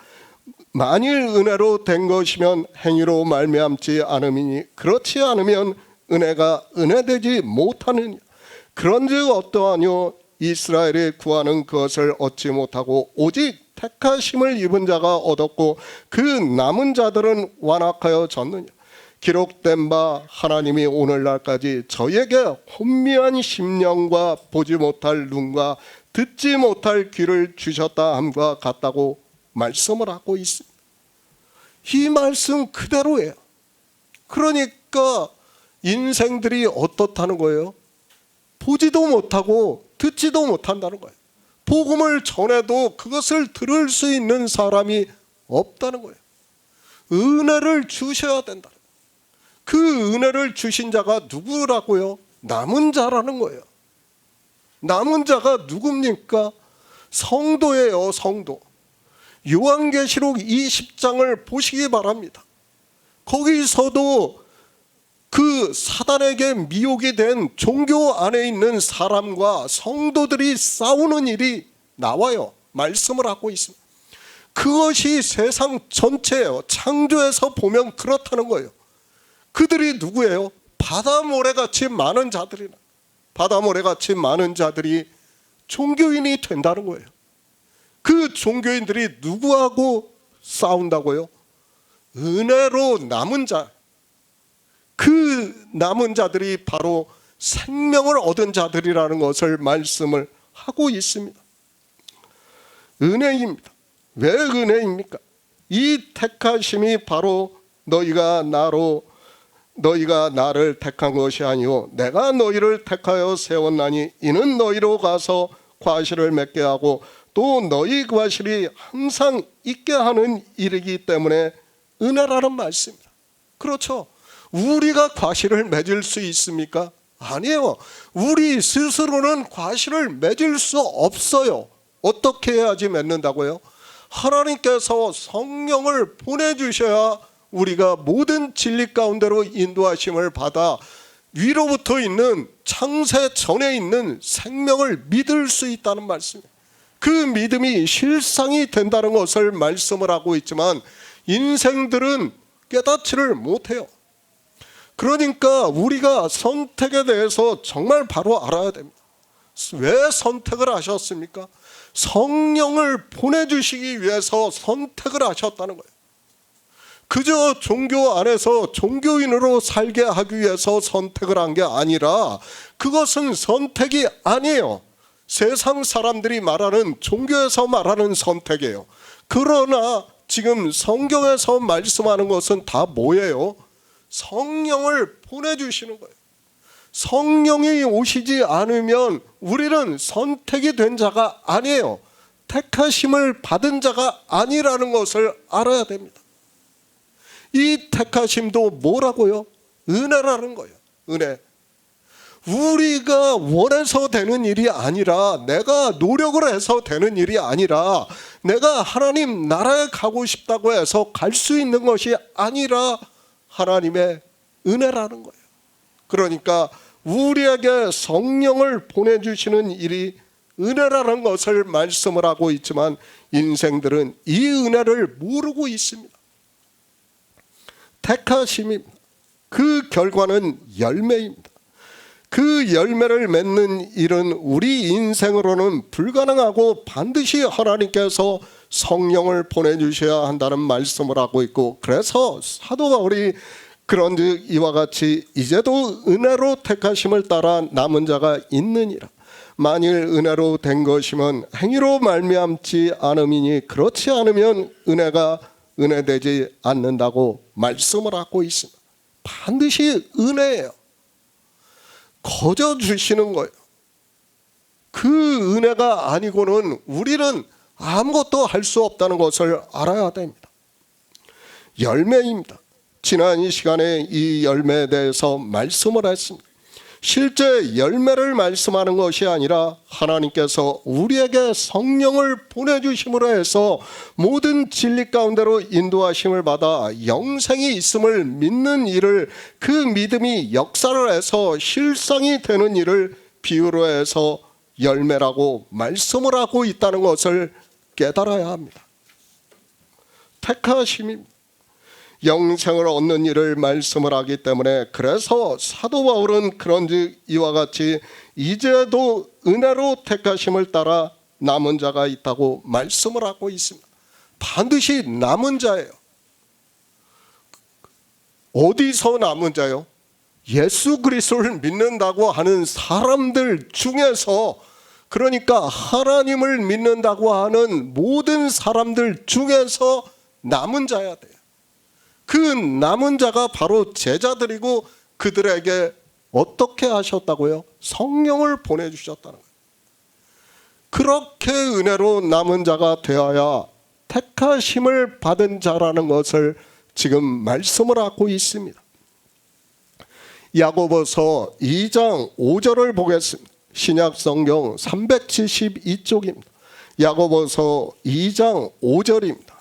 만일 은혜로 된 것이면 행위로 말미암지 않음이니 그렇지 않으면 은혜가 은혜되지 못하느냐. 그런즉 어떠하뇨? 이스라엘이 구하는 그것을 얻지 못하고 오직 택하심을 입은 자가 얻었고 그 남은 자들은 완악하여 졌느냐. 기록된 바 하나님이 오늘날까지 저에게 혼미한 심령과 보지 못할 눈과 듣지 못할 귀를 주셨다 함과 같다고 말씀을 하고 있습니다. 이 말씀 그대로예요. 그러니까 인생들이 어떻다는 거예요? 보지도 못하고 듣지도 못한다는 거예요. 복음을 전해도 그것을 들을 수 있는 사람이 없다는 거예요. 은혜를 주셔야 된다. 그 은혜를 주신 자가 누구라고요? 남은 자라는 거예요. 남은 자가 누굽니까? 성도예요, 성도. 요한계시록 20장을 보시기 바랍니다. 거기서도 그 사단에게 미혹이 된 종교 안에 있는 사람과 성도들이 싸우는 일이 나와요. 말씀을 하고 있습니다. 그것이 세상 전체예요. 창조에서 보면 그렇다는 거예요. 그들이 누구예요? 바다 모래같이 많은 자들이나 바다 모래같이 많은 자들이 종교인이 된다는 거예요. 그 종교인들이 누구하고 싸운다고요? 은혜로 남은 자. 그 남은 자들이 바로 생명을 얻은 자들이라는 것을 말씀을 하고 있습니다. 은혜입니다. 왜 은혜입니까? 이 택하심이 바로 너희가 나를 택한 것이 아니오 내가 너희를 택하여 세웠나니 이는 너희로 가서 과실을 맺게 하고 또 너희 과실이 항상 있게 하는 일이기 때문에 은혜라는 말씀입니다. 그렇죠. 우리가 과실을 맺을 수 있습니까? 아니에요. 우리 스스로는 과실을 맺을 수 없어요. 어떻게 해야지 맺는다고요? 하나님께서 성령을 보내주셔야 우리가 모든 진리 가운데로 인도하심을 받아 위로부터 있는 창세 전에 있는 생명을 믿을 수 있다는 말씀이에요. 그 믿음이 실상이 된다는 것을 말씀을 하고 있지만 인생들은 깨닫지를 못해요. 그러니까 우리가 선택에 대해서 정말 바로 알아야 됩니다. 왜 선택을 하셨습니까? 성령을 보내주시기 위해서 선택을 하셨다는 거예요. 그저 종교 안에서 종교인으로 살게 하기 위해서 선택을 한 게 아니라 그것은 선택이 아니에요. 세상 사람들이 말하는 종교에서 말하는 선택이에요. 그러나 지금 성경에서 말씀하는 것은 다 뭐예요? 성령을 보내주시는 거예요. 성령이 오시지 않으면 우리는 선택이 된 자가 아니에요. 택하심을 받은 자가 아니라는 것을 알아야 됩니다. 이 택하심도 뭐라고요? 은혜라는 거예요. 은혜. 우리가 원해서 되는 일이 아니라 내가 노력을 해서 되는 일이 아니라 내가 하나님 나라에 가고 싶다고 해서 갈 수 있는 것이 아니라 하나님의 은혜라는 거예요. 그러니까 우리에게 성령을 보내주시는 일이 은혜라는 것을 말씀을 하고 있지만 인생들은 이 은혜를 모르고 있습니다. 택하심입니다. 그 결과는 열매입니다. 그 열매를 맺는 일은 우리 인생으로는 불가능하고 반드시 하나님께서 성령을 보내주셔야 한다는 말씀을 하고 있고, 그래서 사도 바울이 그런즉 이와 같이 이제도 은혜로 택하심을 따라 남은 자가 있느니라. 만일 은혜로 된 것이면 행위로 말미암지 않음이니 그렇지 않으면 은혜가 은혜되지 않는다고 말씀을 하고 있습니다. 반드시 은혜예요. 거저 주시는 거예요. 그 은혜가 아니고는 우리는 아무것도 할 수 없다는 것을 알아야 됩니다. 열매입니다. 지난 이 시간에 이 열매에 대해서 말씀을 했습니다. 실제 열매를 말씀하는 것이 아니라 하나님께서 우리에게 성령을 보내주심으로 해서 모든 진리 가운데로 인도하심을 받아 영생이 있음을 믿는 일을, 그 믿음이 역사를 해서 실상이 되는 일을 비유로 해서 열매라고 말씀을 하고 있다는 것을 깨달아야 합니다. 택하심입니다. 영생을 얻는 일을 말씀을 하기 때문에, 그래서 사도 바울은 그런즉 이와 같이 이제도 은혜로 택하심을 따라 남은 자가 있다고 말씀을 하고 있습니다. 반드시 남은 자예요. 어디서 남은 자요? 예수 그리스도를 믿는다고 하는 사람들 중에서, 그러니까 하나님을 믿는다고 하는 모든 사람들 중에서 남은 자야 돼요. 그 남은 자가 바로 제자들이고, 그들에게 어떻게 하셨다고요? 성령을 보내주셨다는 거예요. 그렇게 은혜로 남은 자가 되어야 택하심을 받은 자라는 것을 지금 말씀을 하고 있습니다. 야고보서 2장 5절을 보겠습니다. 신약성경 372쪽입니다. 야고보서 2장 5절입니다.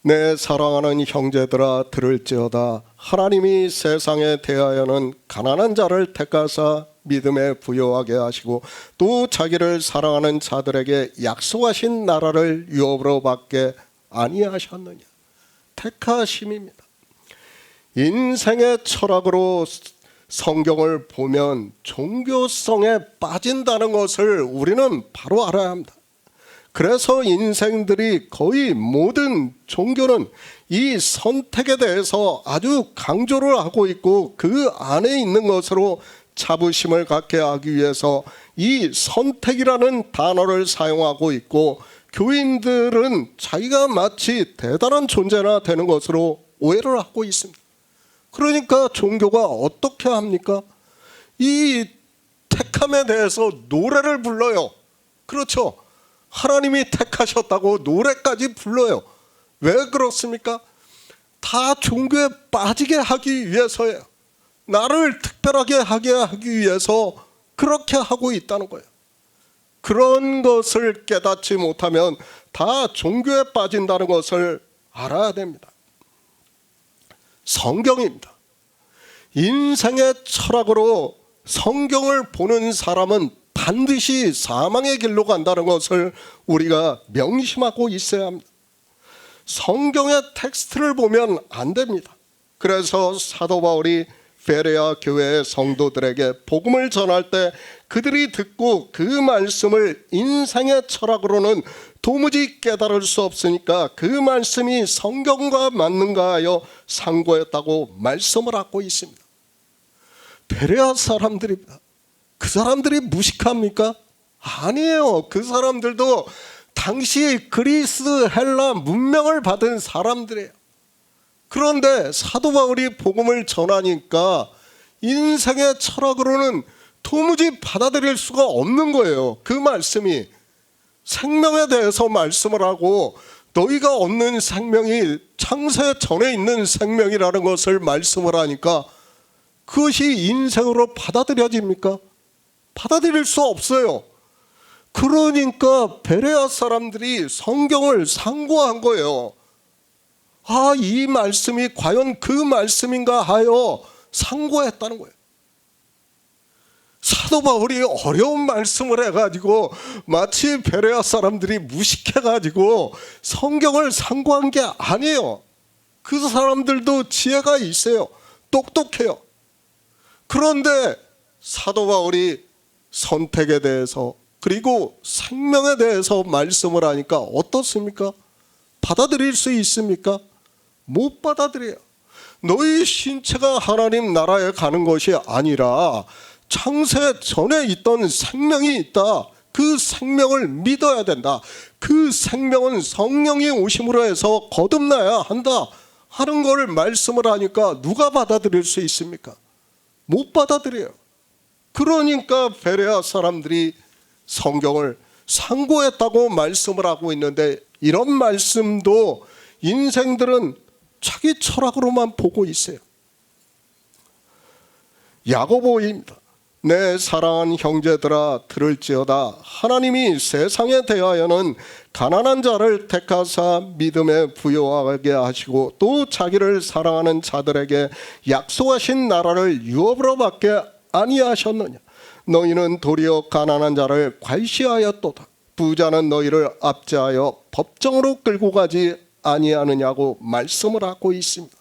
내 사랑하는 형제들아 들을지어다. 하나님이 세상에 대하여는 가난한 자를 택하사 믿음에 부요하게 하시고 또 자기를 사랑하는 자들에게 약속하신 나라를 유업으로 받게 아니하셨느냐. 택하심입니다. 인생의 철학으로 성경을 보면 종교성에 빠진다는 것을 우리는 바로 알아야 합니다. 그래서 인생들이 거의 모든 종교는 이 선택에 대해서 아주 강조를 하고 있고, 그 안에 있는 것으로 자부심을 갖게 하기 위해서 이 선택이라는 단어를 사용하고 있고, 교인들은 자기가 마치 대단한 존재나 되는 것으로 오해를 하고 있습니다. 그러니까 종교가 어떻게 합니까? 이 택함에 대해서 노래를 불러요. 그렇죠? 하나님이 택하셨다고 노래까지 불러요. 왜 그렇습니까? 다 종교에 빠지게 하기 위해서예요. 나를 특별하게 하게 하기 위해서 그렇게 하고 있다는 거예요. 그런 것을 깨닫지 못하면 다 종교에 빠진다는 것을 알아야 됩니다. 성경입니다. 인생의 철학으로 성경을 보는 사람은 반드시 사망의 길로 간다는 것을 우리가 명심하고 있어야 합니다. 성경의 텍스트를 보면 안 됩니다. 그래서 사도 바울이 베레아 교회의 성도들에게 복음을 전할 때 그들이 듣고 그 말씀을 인생의 철학으로는 도무지 깨달을 수 없으니까 그 말씀이 성경과 맞는가 하여 상고했다고 말씀을 하고 있습니다. 베레아 사람들입니다. 그 사람들이 무식합니까? 아니에요. 그 사람들도 당시 그리스 헬라 문명을 받은 사람들이에요. 그런데 사도 바울이 복음을 전하니까 인생의 철학으로는 도무지 받아들일 수가 없는 거예요. 그 말씀이 생명에 대해서 말씀을 하고, 너희가 얻는 생명이 창세 전에 있는 생명이라는 것을 말씀을 하니까 그것이 인생으로 받아들여집니까? 받아들일 수 없어요. 그러니까 베레아 사람들이 성경을 상고한 거예요. 아, 이 말씀이 과연 그 말씀인가 하여 상고했다는 거예요. 사도 바울이 어려운 말씀을 해가지고 마치 베레아 사람들이 무식해가지고 성경을 상고한 게 아니에요. 그 사람들도 지혜가 있어요. 똑똑해요. 그런데 사도 바울이 선택에 대해서 그리고 생명에 대해서 말씀을 하니까 어떻습니까? 받아들일 수 있습니까? 못 받아들여요. 너희 신체가 하나님 나라에 가는 것이 아니라 창세 전에 있던 생명이 있다. 그 생명을 믿어야 된다. 그 생명은 성령이 오심으로 해서 거듭나야 한다 하는 걸 말씀을 하니까 누가 받아들일 수 있습니까? 못 받아들여요. 그러니까 베레아 사람들이 성경을 상고했다고 말씀을 하고 있는데, 이런 말씀도 인생들은 자기 철학으로만 보고 있어요. 야고보입니다. 내 사랑하는 형제들아 들을지어다. 하나님이 세상에 대하여는 가난한 자를 택하사 믿음에 부요하게 하시고 또 자기를 사랑하는 자들에게 약속하신 나라를 유업으로 받게 아니하셨느냐. 너희는 도리어 가난한 자를 괄시하였도다. 부자는 너희를 압제하여 법정으로 끌고 가지 아니하느냐고 말씀을 하고 있습니다.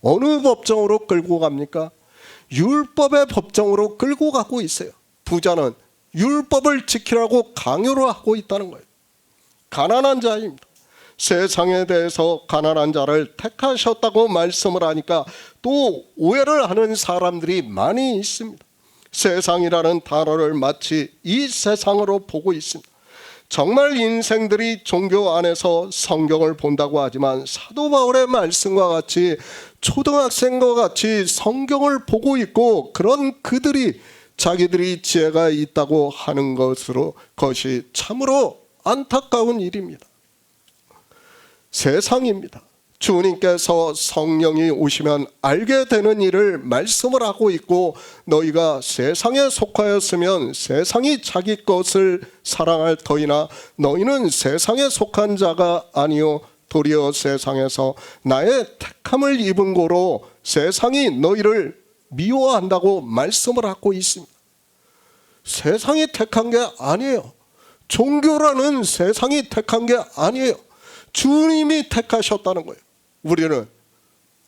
어느 법정으로 끌고 갑니까? 율법의 법정으로 끌고 가고 있어요. 부자는 율법을 지키라고 강요를 하고 있다는 거예요. 가난한 자입니다. 세상에 대해서 가난한 자를 택하셨다고 말씀을 하니까 또 오해를 하는 사람들이 많이 있습니다. 세상이라는 단어를 마치 이 세상으로 보고 있습니다. 정말 인생들이 종교 안에서 성경을 본다고 하지만 사도 바울의 말씀과 같이 초등학생과 같이 성경을 보고 있고, 그런 그들이 자기들이 지혜가 있다고 하는 것이 참으로 안타까운 일입니다. 세상입니다. 주님께서 성령이 오시면 알게 되는 일을 말씀을 하고 있고, 너희가 세상에 속하였으면 세상이 자기 것을 사랑할 터이나 너희는 세상에 속한 자가 아니요 도리어 세상에서 나의 택함을 입은 고로 세상이 너희를 미워한다고 말씀을 하고 있습니다. 세상이 택한 게 아니에요. 종교라는 세상이 택한 게 아니에요. 주님이 택하셨다는 거예요. 우리는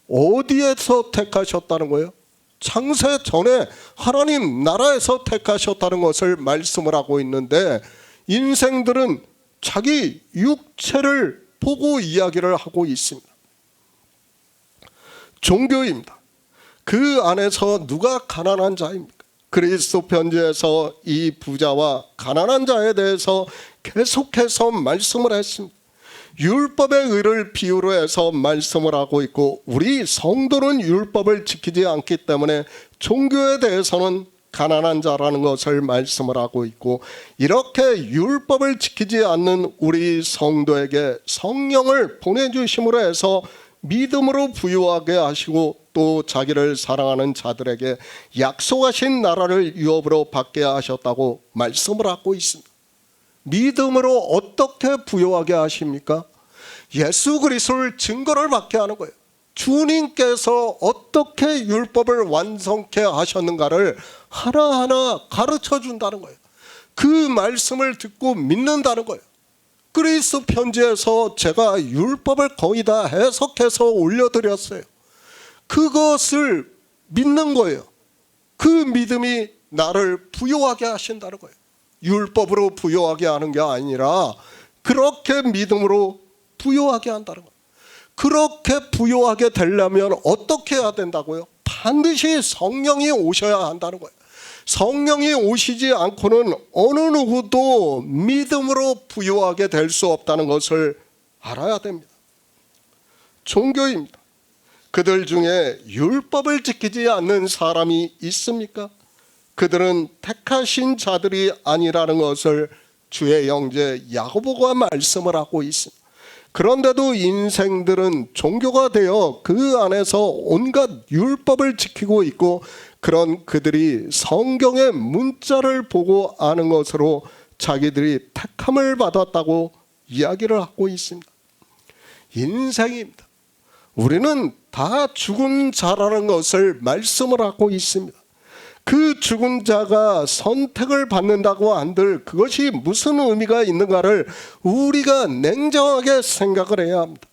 어디에서 택하셨다는 거예요? 창세 전에 하나님 나라에서 택하셨다는 것을 말씀을 하고 있는데, 인생들은 자기 육체를 보고 이야기를 하고 있습니다. 종교입니다. 그 안에서 누가 가난한 자입니까? 그리스도 편지에서 이 부자와 가난한 자에 대해서 계속해서 말씀을 했습니다. 율법의 의를 비유로 해서 말씀을 하고 있고, 우리 성도는 율법을 지키지 않기 때문에 종교에 대해서는 가난한 자라는 것을 말씀을 하고 있고, 이렇게 율법을 지키지 않는 우리 성도에게 성령을 보내주심으로 해서 믿음으로 부유하게 하시고 또 자기를 사랑하는 자들에게 약속하신 나라를 유업으로 받게 하셨다고 말씀을 하고 있습니다. 믿음으로 어떻게 부유하게 하십니까? 예수 그리스도를 증거를 받게 하는 거예요. 주님께서 어떻게 율법을 완성케 하셨는가를 하나하나 가르쳐 준다는 거예요. 그 말씀을 듣고 믿는다는 거예요. 그리스도 편지에서 제가 율법을 거의 다 해석해서 올려드렸어요. 그것을 믿는 거예요. 그 믿음이 나를 부유하게 하신다는 거예요. 율법으로 부유하게 하는 게 아니라 그렇게 믿음으로 부유하게 한다는 거예요. 그렇게 부유하게 되려면 어떻게 해야 된다고요? 반드시 성령이 오셔야 한다는 거예요. 성령이 오시지 않고는 어느 누구도 믿음으로 부유하게 될 수 없다는 것을 알아야 됩니다. 종교입니다. 그들 중에 율법을 지키지 않는 사람이 있습니까? 그들은 택하신 자들이 아니라는 것을 주의 형제 야고보가 말씀을 하고 있습니다. 그런데도 인생들은 종교가 되어 그 안에서 온갖 율법을 지키고 있고, 그런 그들이 성경의 문자를 보고 아는 것으로 자기들이 택함을 받았다고 이야기를 하고 있습니다. 인생입니다. 우리는 다 죽은 자라는 것을 말씀을 하고 있습니다. 그 죽은 자가 선택을 받는다고 한들 그것이 무슨 의미가 있는가를 우리가 냉정하게 생각을 해야 합니다.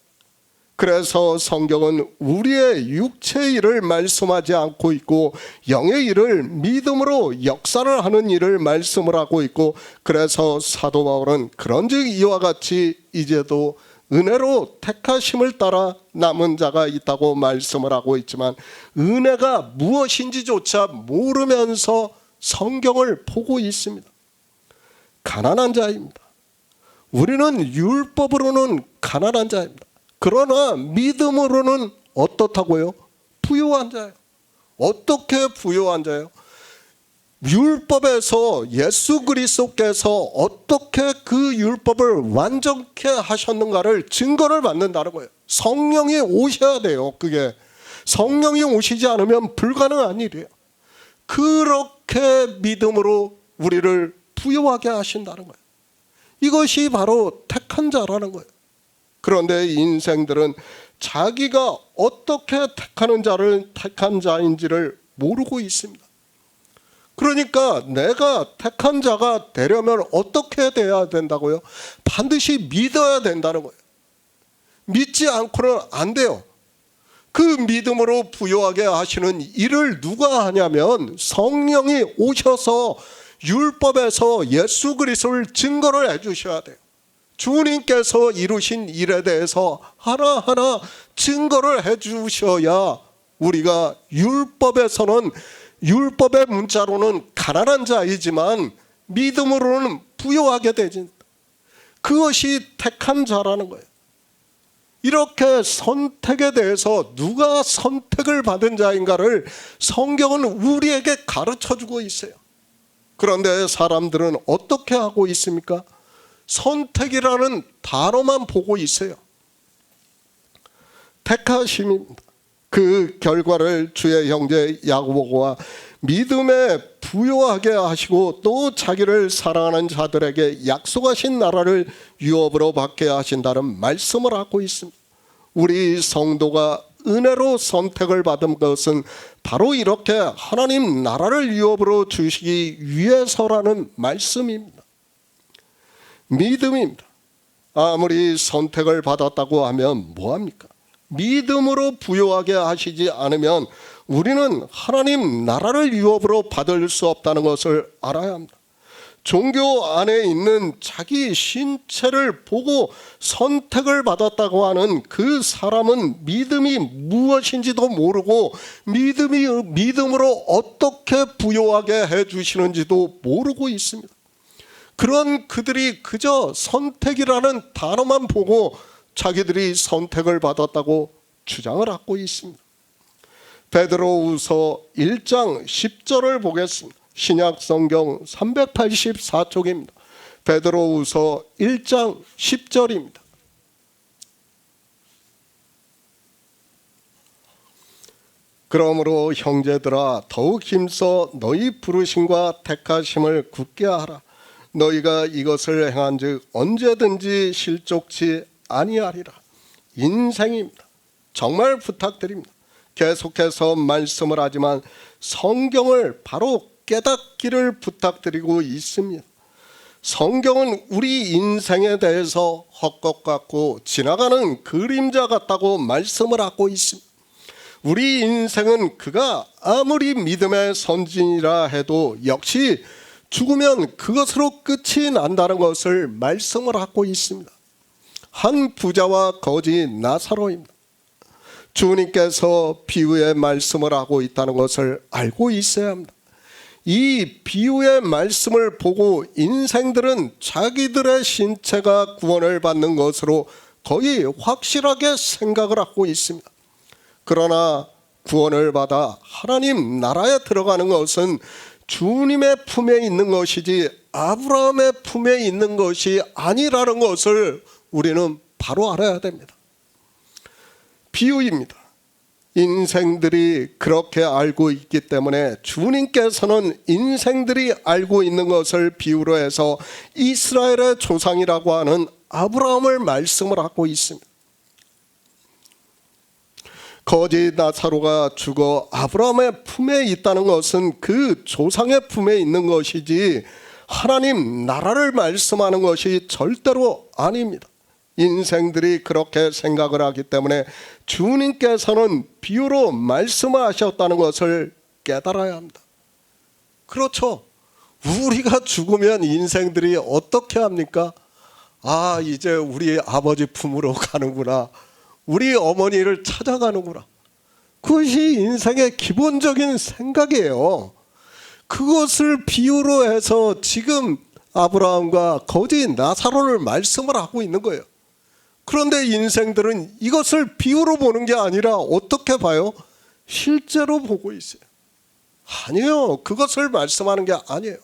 그래서 성경은 우리의 육체의 일을 말씀하지 않고 있고 영의 일을 믿음으로 역사를 하는 일을 말씀을 하고 있고, 그래서 사도 바울은 그런즉 이와 같이 이제도 은혜로 택하심을 따라 남은 자가 있다고 말씀을 하고 있지만, 은혜가 무엇인지조차 모르면서 성경을 보고 있습니다. 가난한 자입니다. 우리는 율법으로는 가난한 자입니다. 그러나 믿음으로는 어떻다고요? 부유한 자예요. 어떻게 부유한 자예요? 율법에서 예수 그리스도께서 어떻게 그 율법을 완전케 하셨는가를 증거를 받는다는 거예요. 성령이 오셔야 돼요. 그게 성령이 오시지 않으면 불가능한 일이에요. 그렇게 믿음으로 우리를 부요하게 하신다는 거예요. 이것이 바로 택한 자라는 거예요. 그런데 인생들은 자기가 어떻게 택한 자인지를 모르고 있습니다. 그러니까 내가 택한 자가 되려면 어떻게 돼야 된다고요? 반드시 믿어야 된다는 거예요. 믿지 않고는 안 돼요. 그 믿음으로 부요하게 하시는 일을 누가 하냐면 성령이 오셔서 율법에서 예수 그리스도를 증거를 해주셔야 돼요. 주님께서 이루신 일에 대해서 하나하나 증거를 해주셔야 우리가 율법에서는 율법의 문자로는 가난한 자이지만 믿음으로는 부요하게 되진. 그것이 택한 자라는 거예요. 이렇게 선택에 대해서 누가 선택을 받은 자인가를 성경은 우리에게 가르쳐주고 있어요. 그런데 사람들은 어떻게 하고 있습니까? 선택이라는 단어만 보고 있어요. 택하심입니다. 그 결과를 주의 형제 야고보가 믿음에 부요하게 하시고 또 자기를 사랑하는 자들에게 약속하신 나라를 유업으로 받게 하신다는 말씀을 하고 있습니다. 우리 성도가 은혜로 선택을 받은 것은 바로 이렇게 하나님 나라를 유업으로 주시기 위해서라는 말씀입니다. 믿음입니다. 아무리 선택을 받았다고 하면 뭐합니까? 믿음으로 부요하게 하시지 않으면 우리는 하나님 나라를 유업으로 받을 수 없다는 것을 알아야 합니다. 종교 안에 있는 자기 신체를 보고 선택을 받았다고 하는 그 사람은 믿음이 무엇인지도 모르고 믿음으로 어떻게 부요하게 해주시는지도 모르고 있습니다. 그런 그들이 그저 선택이라는 단어만 보고 자기들이 선택을 받았다고 주장을 하고 있습니다. 베드로후서 1장 10절을 보겠습니다. 신약 성경 384쪽입니다. 베드로후서 1장 10절입니다. 그러므로 형제들아 더욱 힘써 너희 부르심과 택하심을 굳게 하라. 너희가 이것을 행한즉 언제든지 실족치 아니하리라. 인생입니다. 정말 부탁드립니다. 계속해서 말씀을 하지만 성경을 바로 깨닫기를 부탁드리고 있습니다. 성경은 우리 인생에 대해서 헛것 같고 지나가는 그림자 같다고 말씀을 하고 있습니다. 우리 인생은 그가 아무리 믿음의 선진이라 해도 역시 죽으면 그것으로 끝이 난다는 것을 말씀을 하고 있습니다. 한 부자와 거지 나사로입니다. 주님께서 비유의 말씀을 하고 있다는 것을 알고 있어야 합니다. 이 비유의 말씀을 보고 인생들은 자기들의 신체가 구원을 받는 것으로 거의 확실하게 생각을 하고 있습니다. 그러나 구원을 받아 하나님 나라에 들어가는 것은 주님의 품에 있는 것이지 아브라함의 품에 있는 것이 아니라는 것을 우리는 바로 알아야 됩니다. 비유입니다. 인생들이 그렇게 알고 있기 때문에 주님께서는 인생들이 알고 있는 것을 비유로 해서 이스라엘의 조상이라고 하는 아브라함을 말씀을 하고 있습니다. 거지 나사로가 죽어 아브라함의 품에 있다는 것은 그 조상의 품에 있는 것이지 하나님 나라를 말씀하는 것이 절대로 아닙니다. 인생들이 그렇게 생각을 하기 때문에 주님께서는 비유로 말씀하셨다는 것을 깨달아야 합니다. 그렇죠. 우리가 죽으면 인생들이 어떻게 합니까? 아, 이제 우리 아버지 품으로 가는구나. 우리 어머니를 찾아가는구나. 그것이 인생의 기본적인 생각이에요. 그것을 비유로 해서 지금 아브라함과 거지 나사로를 말씀을 하고 있는 거예요. 그런데 인생들은 이것을 비유로 보는 게 아니라 어떻게 봐요? 실제로 보고 있어요. 아니에요. 그것을 말씀하는 게 아니에요.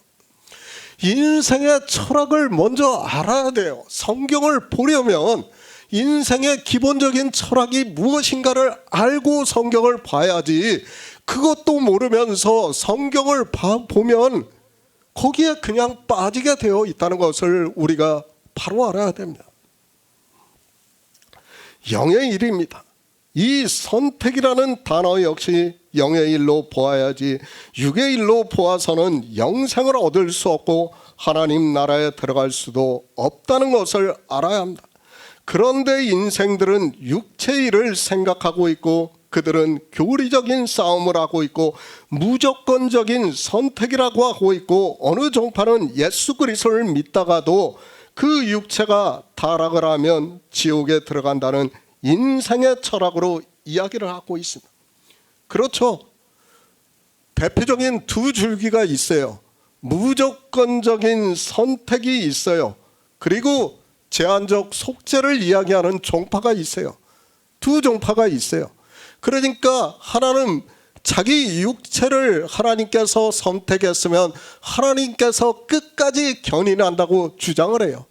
인생의 철학을 먼저 알아야 돼요. 성경을 보려면 인생의 기본적인 철학이 무엇인가를 알고 성경을 봐야지, 그것도 모르면서 성경을 보면 거기에 그냥 빠지게 되어 있다는 것을 우리가 바로 알아야 됩니다. 영의 일입니다. 이 선택이라는 단어 역시 영의 일로 보아야지, 육의 일로 보아서는 영생을 얻을 수 없고 하나님 나라에 들어갈 수도 없다는 것을 알아야 합니다. 그런데 인생들은 육체의 일을 생각하고 있고, 그들은 교리적인 싸움을 하고 있고, 무조건적인 선택이라고 하고 있고, 어느 종파는 예수 그리스도를 믿다가도 그 육체가 타락을 하면 지옥에 들어간다는 인생의 철학으로 이야기를 하고 있습니다. 그렇죠. 대표적인 두 줄기가 있어요. 무조건적인 선택이 있어요. 그리고 제한적 속죄를 이야기하는 종파가 있어요. 두 종파가 있어요. 그러니까 하나는 자기 육체를 하나님께서 선택했으면 하나님께서 끝까지 견인한다고 주장을 해요.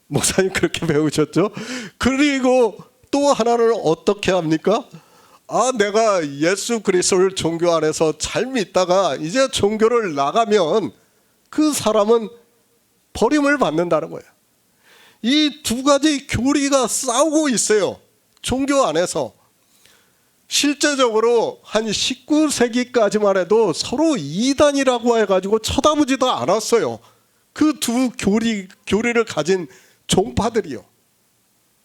목사님 그렇게 배우셨죠? 그리고 또 하나는 어떻게 합니까? 내가 예수 그리스도를 종교 안에서 잘 믿다가 이제 종교를 나가면 그 사람은 버림을 받는다는 거예요. 이 두 가지 교리가 싸우고 있어요. 종교 안에서. 실제적으로 한 19세기까지만 해도 서로 이단이라고 해가지고 쳐다보지도 않았어요. 그 두 교리를 가진 종파들이요.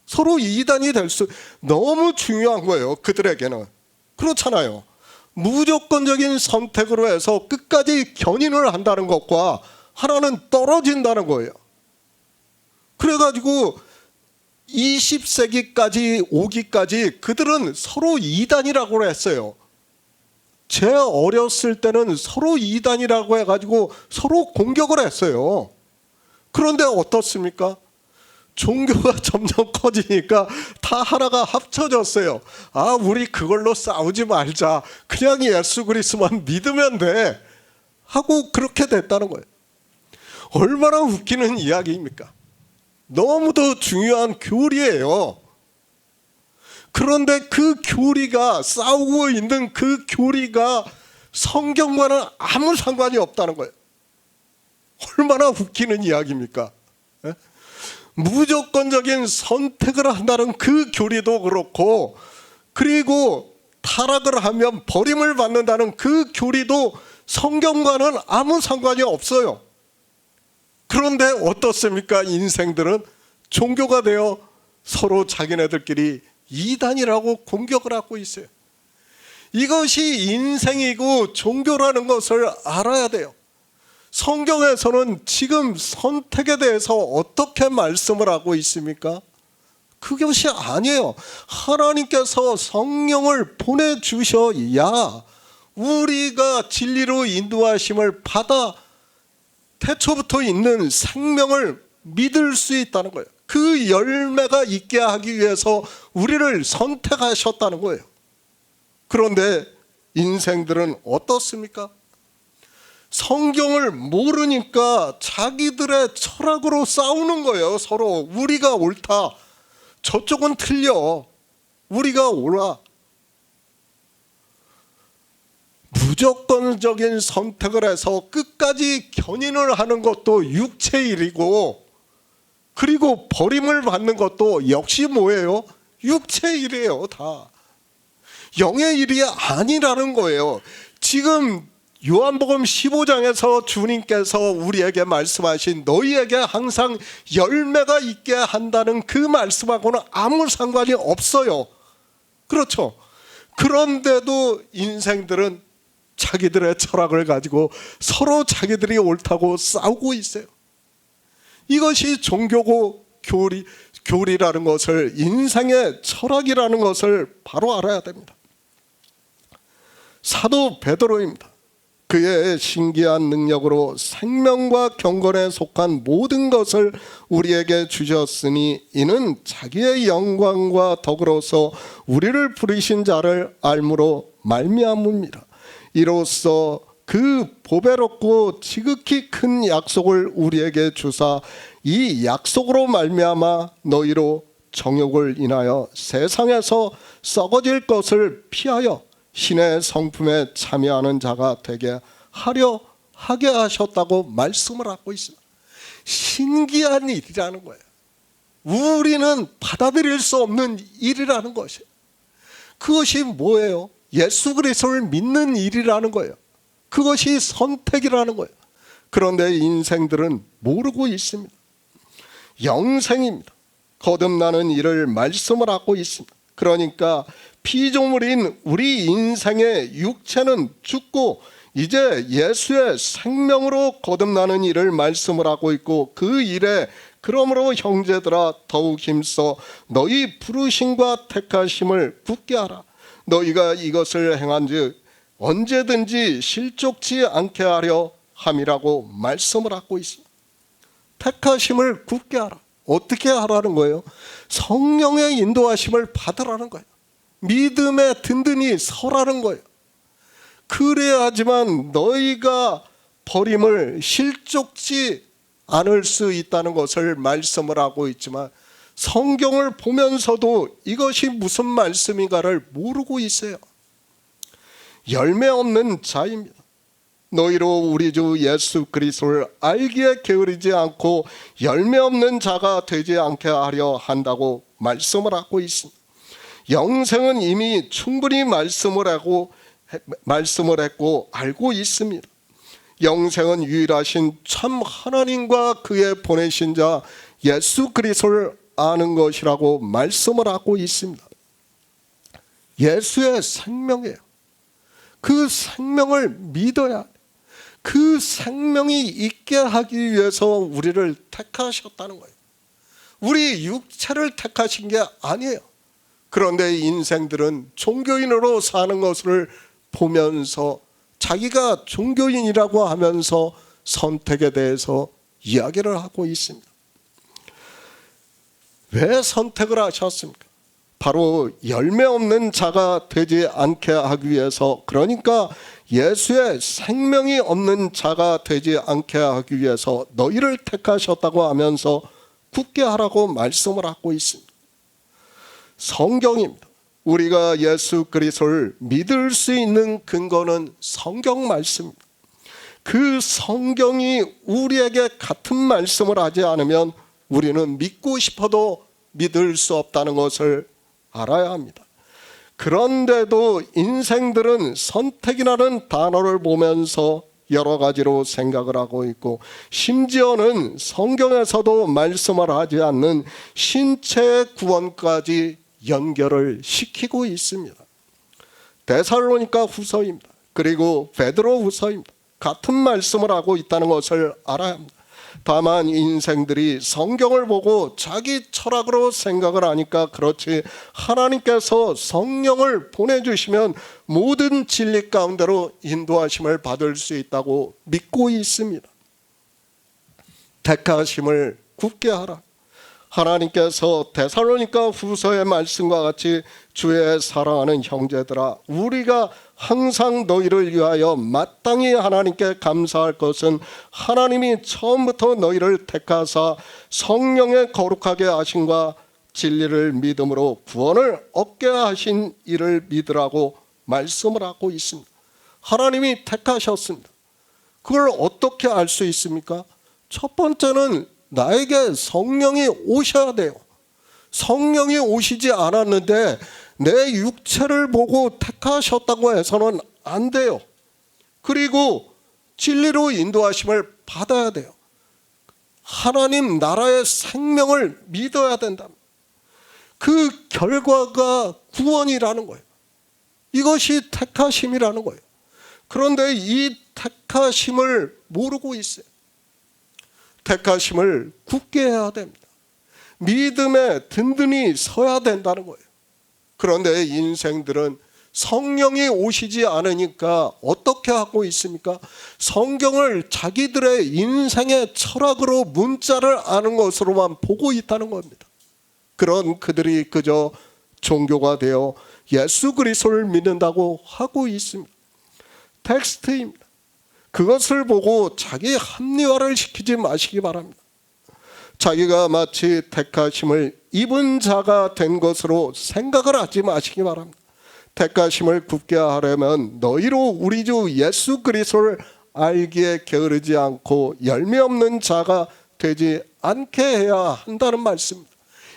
서로 이단이 될 수, 너무 중요한 거예요. 그들에게는. 그렇잖아요. 무조건적인 선택으로 해서 끝까지 견인을 한다는 것과 하나는 떨어진다는 거예요. 그래가지고 20세기까지 오기까지 그들은 서로 이단이라고 했어요. 제 어렸을 때는 서로 이단이라고 해가지고 서로 공격을 했어요. 그런데 어떻습니까? 종교가 점점 커지니까 다 하나가 합쳐졌어요. 우리 그걸로 싸우지 말자. 그냥 예수 그리스도만 믿으면 돼. 하고 그렇게 됐다는 거예요. 얼마나 웃기는 이야기입니까? 너무도 중요한 교리예요. 그런데 그 교리가, 싸우고 있는 그 교리가 성경과는 아무 상관이 없다는 거예요. 얼마나 웃기는 이야기입니까? 에? 무조건적인 선택을 한다는 그 교리도 그렇고, 그리고 타락을 하면 버림을 받는다는 그 교리도 성경과는 아무 상관이 없어요. 그런데 어떻습니까? 인생들은 종교가 되어 서로 자기네들끼리 이단이라고 공격을 하고 있어요. 이것이 인생이고 종교라는 것을 알아야 돼요. 성경에서는 지금 선택에 대해서 어떻게 말씀을 하고 있습니까? 그것이 아니에요. 하나님께서 성령을 보내주셔야 우리가 진리로 인도하심을 받아 태초부터 있는 생명을 믿을 수 있다는 거예요. 그 열매가 있게 하기 위해서 우리를 선택하셨다는 거예요. 그런데 인생들은 어떻습니까? 성경을 모르니까 자기들의 철학으로 싸우는 거예요. 서로 우리가 옳다, 저쪽은 틀려, 우리가 옳아. 무조건적인 선택을 해서 끝까지 견인을 하는 것도 육체의 일이고, 그리고 버림을 받는 것도 역시 뭐예요? 육체의 일이에요. 다 영의 일이 아니라는 거예요. 지금 요한복음 15장에서 주님께서 우리에게 말씀하신 너희에게 항상 열매가 있게 한다는 그 말씀하고는 아무 상관이 없어요. 그렇죠? 그런데도 인생들은 자기들의 철학을 가지고 서로 자기들이 옳다고 싸우고 있어요. 이것이 종교고 교리라는 것을, 인생의 철학이라는 것을 바로 알아야 됩니다. 사도 베드로입니다. 그의 신기한 능력으로 생명과 경건에 속한 모든 것을 우리에게 주셨으니 이는 자기의 영광과 덕으로서 우리를 부르신 자를 알므로 말미암음이라. 이로써 그 보배롭고 지극히 큰 약속을 우리에게 주사 이 약속으로 말미암아 너희로 정욕을 인하여 세상에서 썩어질 것을 피하여 신의 성품에 참여하는 자가 되게 하려 하게 하셨다고 말씀을 하고 있습니다. 신기한 일이라는 거예요. 우리는 받아들일 수 없는 일이라는 것이에요. 그것이 뭐예요? 예수 그리스도를 믿는 일이라는 거예요. 그것이 선택이라는 거예요. 그런데 인생들은 모르고 있습니다. 영생입니다. 거듭나는 일을 말씀을 하고 있습니다. 그러니까 피조물인 우리 인생의 육체는 죽고 이제 예수의 생명으로 거듭나는 일을 말씀을 하고 있고, 그 일에 그러므로 형제들아 더욱 힘써 너희 부르심과 택하심을 굳게 하라. 너희가 이것을 행한즉 언제든지 실족치 않게 하려 함이라고 말씀을 하고 있습니다. 택하심을 굳게 하라. 어떻게 하라는 거예요? 성령의 인도하심을 받으라는 거예요. 믿음에 든든히 서라는 거예요. 그래야지만 너희가 버림을 실족지 않을 수 있다는 것을 말씀을 하고 있지만, 성경을 보면서도 이것이 무슨 말씀인가를 모르고 있어요. 열매 없는 자입니다. 너희로 우리 주 예수 그리스도를 알기에 게으르지 않고 열매 없는 자가 되지 않게 하려 한다고 말씀을 하고 있습니다. 영생은 이미 충분히 말씀을 했고 알고 있습니다. 영생은 유일하신 참 하나님과 그의 보내신 자 예수 그리스도를 아는 것이라고 말씀을 하고 있습니다. 예수의 생명이에요. 그 생명을 믿어야 해요. 그 생명이 있게 하기 위해서 우리를 택하셨다는 거예요. 우리 육체를 택하신 게 아니에요. 그런데 인생들은 종교인으로 사는 것을 보면서 자기가 종교인이라고 하면서 선택에 대해서 이야기를 하고 있습니다. 왜 선택을 하셨습니까? 바로 열매 없는 자가 되지 않게 하기 위해서, 그러니까 예수의 생명이 없는 자가 되지 않게 하기 위해서 너희를 택하셨다고 하면서 굳게 하라고 말씀을 하고 있습니다. 성경입니다. 우리가 예수 그리스도를 믿을 수 있는 근거는 성경 말씀입니다. 그 성경이 우리에게 같은 말씀을 하지 않으면 우리는 믿고 싶어도 믿을 수 없다는 것을 알아야 합니다. 그런데도 인생들은 선택이라는 단어를 보면서 여러 가지로 생각을 하고 있고, 심지어는 성경에서도 말씀을 하지 않는 신체의 구원까지 연결을 시키고 있습니다. 데살로니가 후서입니다. 그리고 베드로 후서입니다. 같은 말씀을 하고 있다는 것을 알아야 합니다. 다만 인생들이 성경을 보고 자기 철학으로 생각을 하니까 그렇지, 하나님께서 성령을 보내주시면 모든 진리 가운데로 인도하심을 받을 수 있다고 믿고 있습니다. 택하심을 굳게 하라. 하나님께서 데살로니가 후서의 말씀과 같이 주의 사랑하는 형제들아, 우리가 항상 너희를 위하여 마땅히 하나님께 감사할 것은 하나님이 처음부터 너희를 택하사 성령의 거룩하게 하심과 진리를 믿음으로 구원을 얻게 하신 이를 믿으라고 말씀을 하고 있습니다. 하나님이 택하셨습니다. 그걸 어떻게 알 수 있습니까? 첫 번째는 나에게 성령이 오셔야 돼요. 성령이 오시지 않았는데 내 육체를 보고 택하셨다고 해서는 안 돼요. 그리고 진리로 인도하심을 받아야 돼요. 하나님 나라의 생명을 믿어야 된다. 그 결과가 구원이라는 거예요. 이것이 택하심이라는 거예요. 그런데 이 택하심을 모르고 있어요. 택하심을 굳게 해야 됩니다. 믿음에 든든히 서야 된다는 거예요. 그런데 인생들은 성령이 오시지 않으니까 어떻게 하고 있습니까? 성경을 자기들의 인생의 철학으로 문자를 아는 것으로만 보고 있다는 겁니다. 그런 그들이 그저 종교가 되어 예수 그리스도를 믿는다고 하고 있습니다. 텍스트입니다. 그것을 보고 자기 합리화를 시키지 마시기 바랍니다. 자기가 마치 택하심을 입은 자가 된 것으로 생각을 하지 마시기 바랍니다. 택하심을 굳게 하려면 너희로 우리 주 예수 그리스도를 알기에 게으르지 않고 열매 없는 자가 되지 않게 해야 한다는 말씀입니다.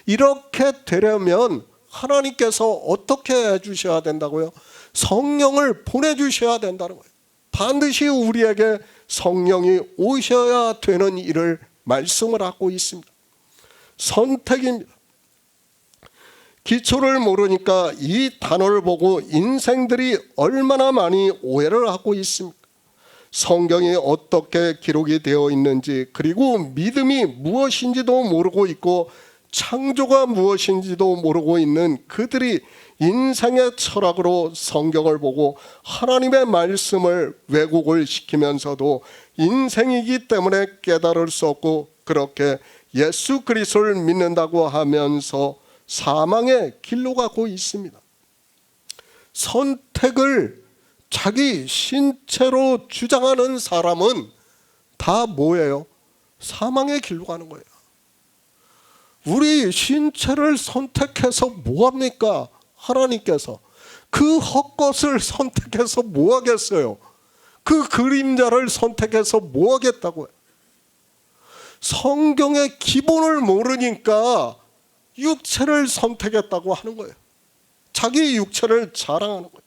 이렇게 되려면 하나님께서 어떻게 해주셔야 된다고요? 성령을 보내주셔야 된다는 거예요. 반드시 우리에게 성령이 오셔야 되는 일을 말씀을 하고 있습니다. 선택입니다. 기초를 모르니까 이 단어를 보고 인생들이 얼마나 많이 오해를 하고 있습니까? 성경이 어떻게 기록이 되어 있는지, 그리고 믿음이 무엇인지도 모르고 있고 창조가 무엇인지도 모르고 있는 그들이 인생의 철학으로 성경을 보고 하나님의 말씀을 왜곡을 시키면서도 인생이기 때문에 깨달을 수 없고 그렇게 예수 그리스도를 믿는다고 하면서 사망의 길로 가고 있습니다. 선택을 자기 신체로 주장하는 사람은 다 뭐예요? 사망의 길로 가는 거예요. 우리 신체를 선택해서 뭐합니까? 하나님께서 그 헛것을 선택해서 뭐하겠어요? 그 그림자를 선택해서 뭐하겠다고요? 성경의 기본을 모르니까 육체를 선택했다고 하는 거예요. 자기 육체를 자랑하는 거예요.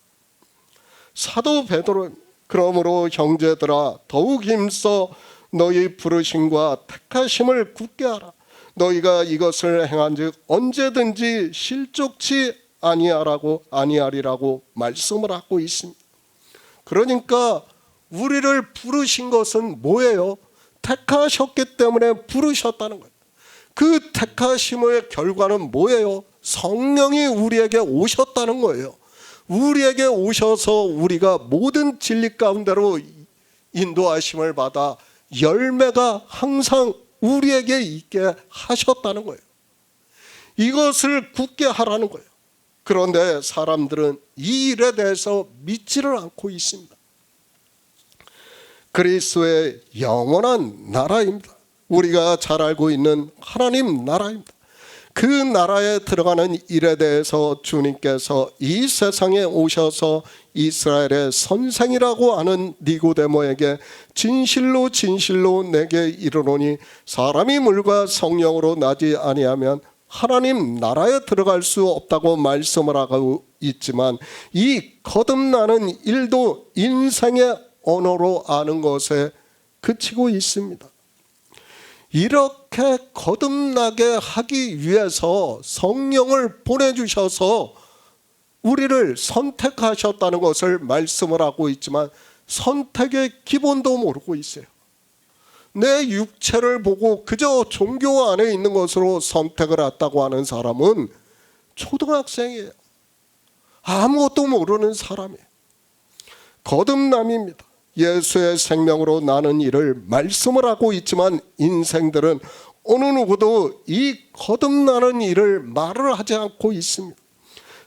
사도 베드로 그러므로 형제들아 더욱 힘써 너희 부르심과 택하심을 굳게 하라. 너희가 이것을 행한즉 언제든지 실족치 아니하리라고 말씀을 하고 있습니다. 그러니까 우리를 부르신 것은 뭐예요? 택하셨기 때문에 부르셨다는 거예요. 그 택하심의 결과는 뭐예요? 성령이 우리에게 오셨다는 거예요. 우리에게 오셔서 우리가 모든 진리 가운데로 인도하심을 받아 열매가 항상 우리에게 있게 하셨다는 거예요. 이것을 굳게 하라는 거예요. 그런데 사람들은 이 일에 대해서 믿지를 않고 있습니다. 그리스도의 영원한 나라입니다. 우리가 잘 알고 있는 하나님 나라입니다. 그 나라에 들어가는 일에 대해서 주님께서 이 세상에 오셔서 이스라엘의 선생이라고 하는 니고데모에게 진실로 진실로 내게 이르노니 사람이 물과 성령으로 나지 아니하면 하나님 나라에 들어갈 수 없다고 말씀을 하고 있지만 이 거듭나는 일도 인생의 언어로 아는 것에 그치고 있습니다. 이렇게 거듭나게 하기 위해서 성령을 보내주셔서 우리를 선택하셨다는 것을 말씀을 하고 있지만 선택의 기본도 모르고 있어요. 내 육체를 보고 그저 종교 안에 있는 것으로 선택을 했다고 하는 사람은 초등학생이에요. 아무것도 모르는 사람이에요. 거듭남입니다. 예수의 생명으로 나는 일을 말씀을 하고 있지만 인생들은 어느 누구도 이 거듭나는 일을 말을 하지 않고 있습니다.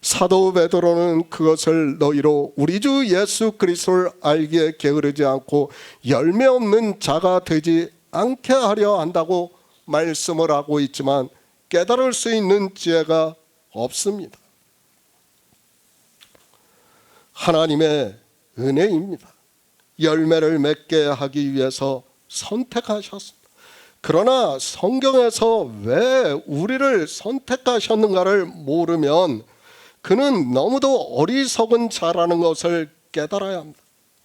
사도 베드로는 그것을 너희로 우리 주 예수 그리스도를 알기에 게으르지 않고 열매 없는 자가 되지 않게 하려 한다고 말씀을 하고 있지만 깨달을 수 있는 지혜가 없습니다. 하나님의 은혜입니다. 열매를 맺게 하기 위해서 선택하셨습니다. 그러나 성경에서 왜 우리를 선택하셨는가를 모르면 그는 너무도 어리석은 자라는 것을 깨달아야 합니다.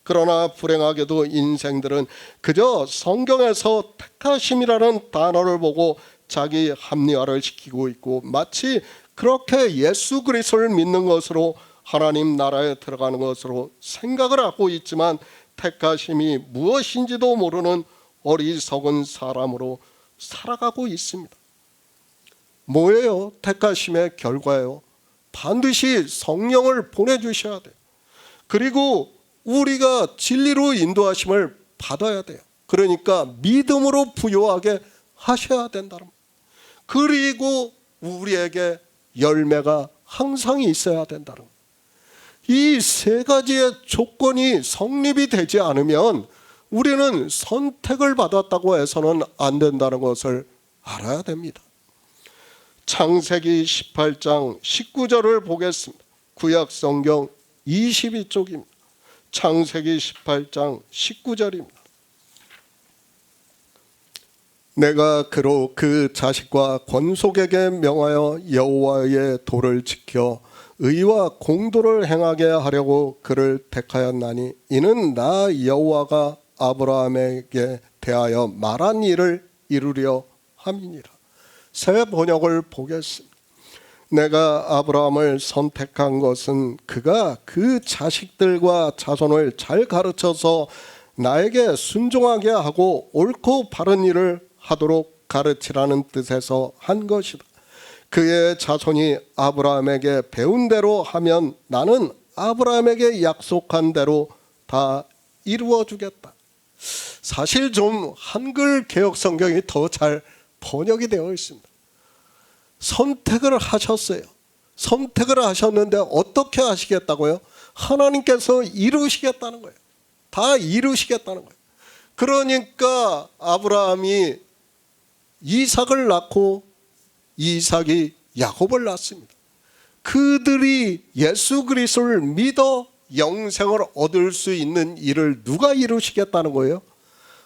그러나 불행하게도 인생들은 그저 성경에서 택하심이라는 단어를 보고 자기 합리화를 시키고 있고 마치 그렇게 예수 그리스도를 믿는 것으로 하나님 나라에 들어가는 것으로 생각을 하고 있지만 택하심이 무엇인지도 모르는 어리석은 사람으로 살아가고 있습니다. 뭐예요? 택하심의 결과예요. 반드시 성령을 보내주셔야 돼요. 그리고 우리가 진리로 인도하심을 받아야 돼요. 그러니까 믿음으로 부요하게 하셔야 된다는 거예요. 그리고 우리에게 열매가 항상 있어야 된다는 거예요. 이 세 가지의 조건이 성립이 되지 않으면 우리는 선택을 받았다고 해서는 안 된다는 것을 알아야 됩니다. 창세기 18장 19절을 보겠습니다. 구약 성경 22쪽입니다. 창세기 18장 19절입니다. 내가 그로 그 자식과 권속에게 명하여 여호와의 도를 지켜 의와 공도를 행하게 하려고 그를 택하였나니 이는 나 여호와가 아브라함에게 대하여 말한 일을 이루려 함이니라. 새 번역을 보겠습니다. 내가 아브라함을 선택한 것은 그가 그 자식들과 자손을 잘 가르쳐서 나에게 순종하게 하고 옳고 바른 일을 하도록 가르치라는 뜻에서 한 것이다. 그의 자손이 아브라함에게 배운 대로 하면 나는 아브라함에게 약속한 대로 다 이루어 주겠다. 사실 좀 한글 개역 성경이 더 잘 번역이 되어 있습니다. 선택을 하셨어요. 선택을 하셨는데 어떻게 하시겠다고요? 하나님께서 이루시겠다는 거예요. 다 이루시겠다는 거예요. 그러니까 아브라함이 이삭을 낳고 이삭이 야곱을 낳습니다. 그들이 예수 그리스도를 믿어 영생을 얻을 수 있는 일을 누가 이루시겠다는 거예요?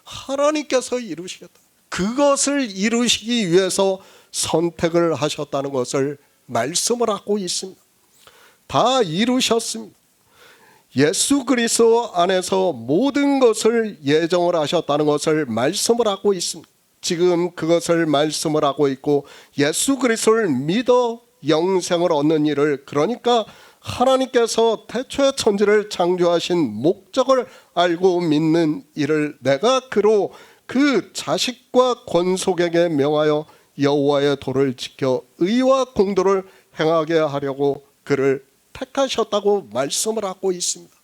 하나님께서 이루시겠다. 그것을 이루시기 위해서 선택을 하셨다는 것을 말씀을 하고 있습니다. 다 이루셨습니다. 예수 그리스도 안에서 모든 것을 예정을 하셨다는 것을 말씀을 하고 있습니다. 지금 그것을 말씀을 하고 있고 예수 그리스도를 믿어 영생을 얻는 일을, 그러니까 하나님께서 태초의 천지를 창조하신 목적을 알고 믿는 일을 내가 그로 그 자식과 권속에게 명하여 여호와의 도를 지켜 의와 공도를 행하게 하려고 그를 택하셨다고 말씀을 하고 있습니다.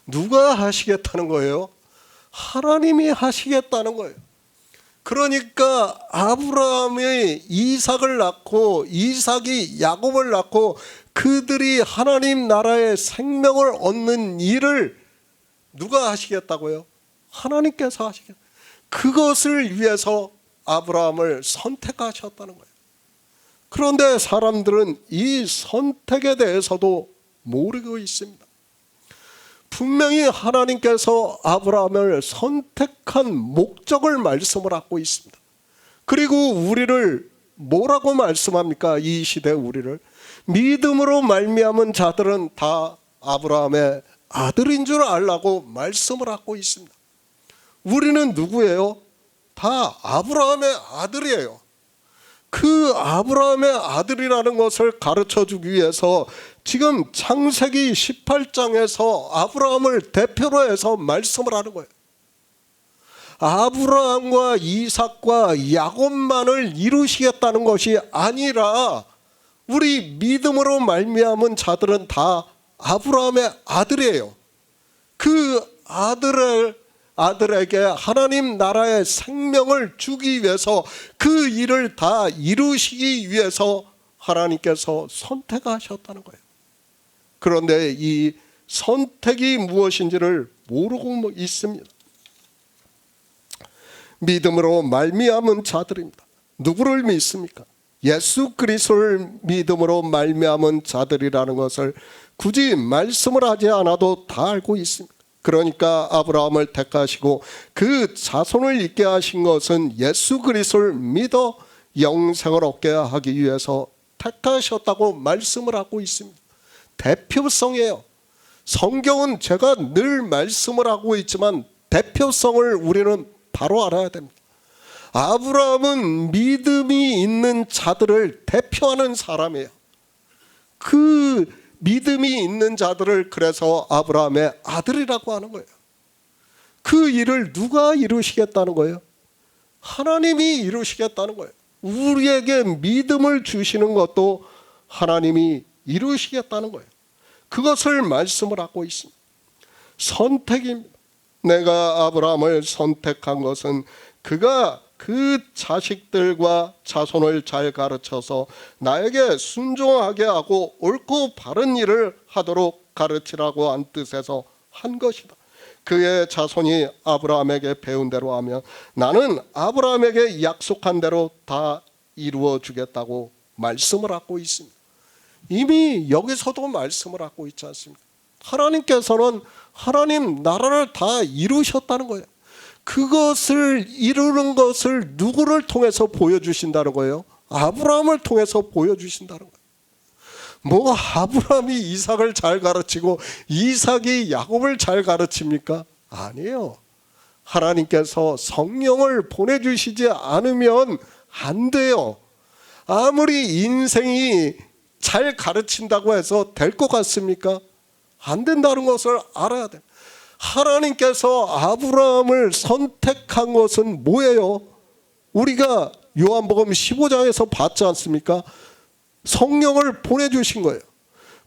누가 하시겠다는 거예요? 하나님이 하시겠다는 거예요. 그러니까 아브라함이 이삭을 낳고 이삭이 야곱을 낳고 그들이 하나님 나라의 생명을 얻는 일을 누가 하시겠다고요? 하나님께서 하시겠다. 그것을 위해서 아브라함을 선택하셨다는 거예요. 그런데 사람들은 이 선택에 대해서도 모르고 있습니다. 분명히 하나님께서 아브라함을 선택한 목적을 말씀을 하고 있습니다. 그리고 우리를 뭐라고 말씀합니까? 이 시대 우리를 믿음으로 말미암은 자들은 다 아브라함의 아들인 줄 알라고 말씀을 하고 있습니다. 우리는 누구예요? 다 아브라함의 아들이에요. 그 아브라함의 아들이라는 것을 가르쳐 주기 위해서 지금 창세기 18장에서 아브라함을 대표로 해서 말씀을 하는 거예요. 아브라함과 이삭과 야곱만을 이루시겠다는 것이 아니라 우리 믿음으로 말미암은 자들은 다 아브라함의 아들이에요. 그 아들에게 하나님 나라의 생명을 주기 위해서 그 일을 다 이루시기 위해서 하나님께서 선택하셨다는 거예요. 그런데 이 선택이 무엇인지를 모르고 있습니다. 믿음으로 말미암은 자들입니다. 누구를 믿습니까? 예수 그리스도를 믿음으로 말미암은 자들이라는 것을 굳이 말씀을 하지 않아도 다 알고 있습니다. 그러니까 아브라함을 택하시고 그 자손을 있게 하신 것은 예수 그리스도를 믿어 영생을 얻게 하기 위해서 택하셨다고 말씀을 하고 있습니다. 대표성이에요. 성경은 제가 늘 말씀을 하고 있지만 대표성을 우리는 바로 알아야 됩니다. 아브라함은 믿음이 있는 자들을 대표하는 사람이에요. 그 믿음이 있는 자들을 그래서 아브라함의 아들이라고 하는 거예요. 그 일을 누가 이루시겠다는 거예요? 하나님이 이루시겠다는 거예요. 우리에게 믿음을 주시는 것도 하나님이 이루시겠다는 거예요. 그것을 말씀을 하고 있습니다. 선택입니다. 내가 아브라함을 선택한 것은 그가 그 자식들과 자손을 잘 가르쳐서 나에게 순종하게 하고 옳고 바른 일을 하도록 가르치라고 한 뜻에서 한 것이다. 그의 자손이 아브라함에게 배운 대로 하면 나는 아브라함에게 약속한 대로 다 이루어 주겠다고 말씀을 하고 있습니다. 이미 여기서도 말씀을 하고 있지 않습니까? 하나님께서는 하나님 나라를 다 이루셨다는 거예요. 그것을 이루는 것을 누구를 통해서 보여주신다는 거예요? 아브라함을 통해서 보여주신다는 거예요. 뭐 아브라함이 이삭을 잘 가르치고 이삭이 야곱을 잘 가르칩니까? 아니에요. 하나님께서 성령을 보내주시지 않으면 안 돼요. 아무리 인생이 잘 가르친다고 해서 될 것 같습니까? 안 된다는 것을 알아야 돼요. 하나님께서 아브라함을 선택한 것은 뭐예요? 우리가 요한복음 15장에서 봤지 않습니까? 성령을 보내주신 거예요.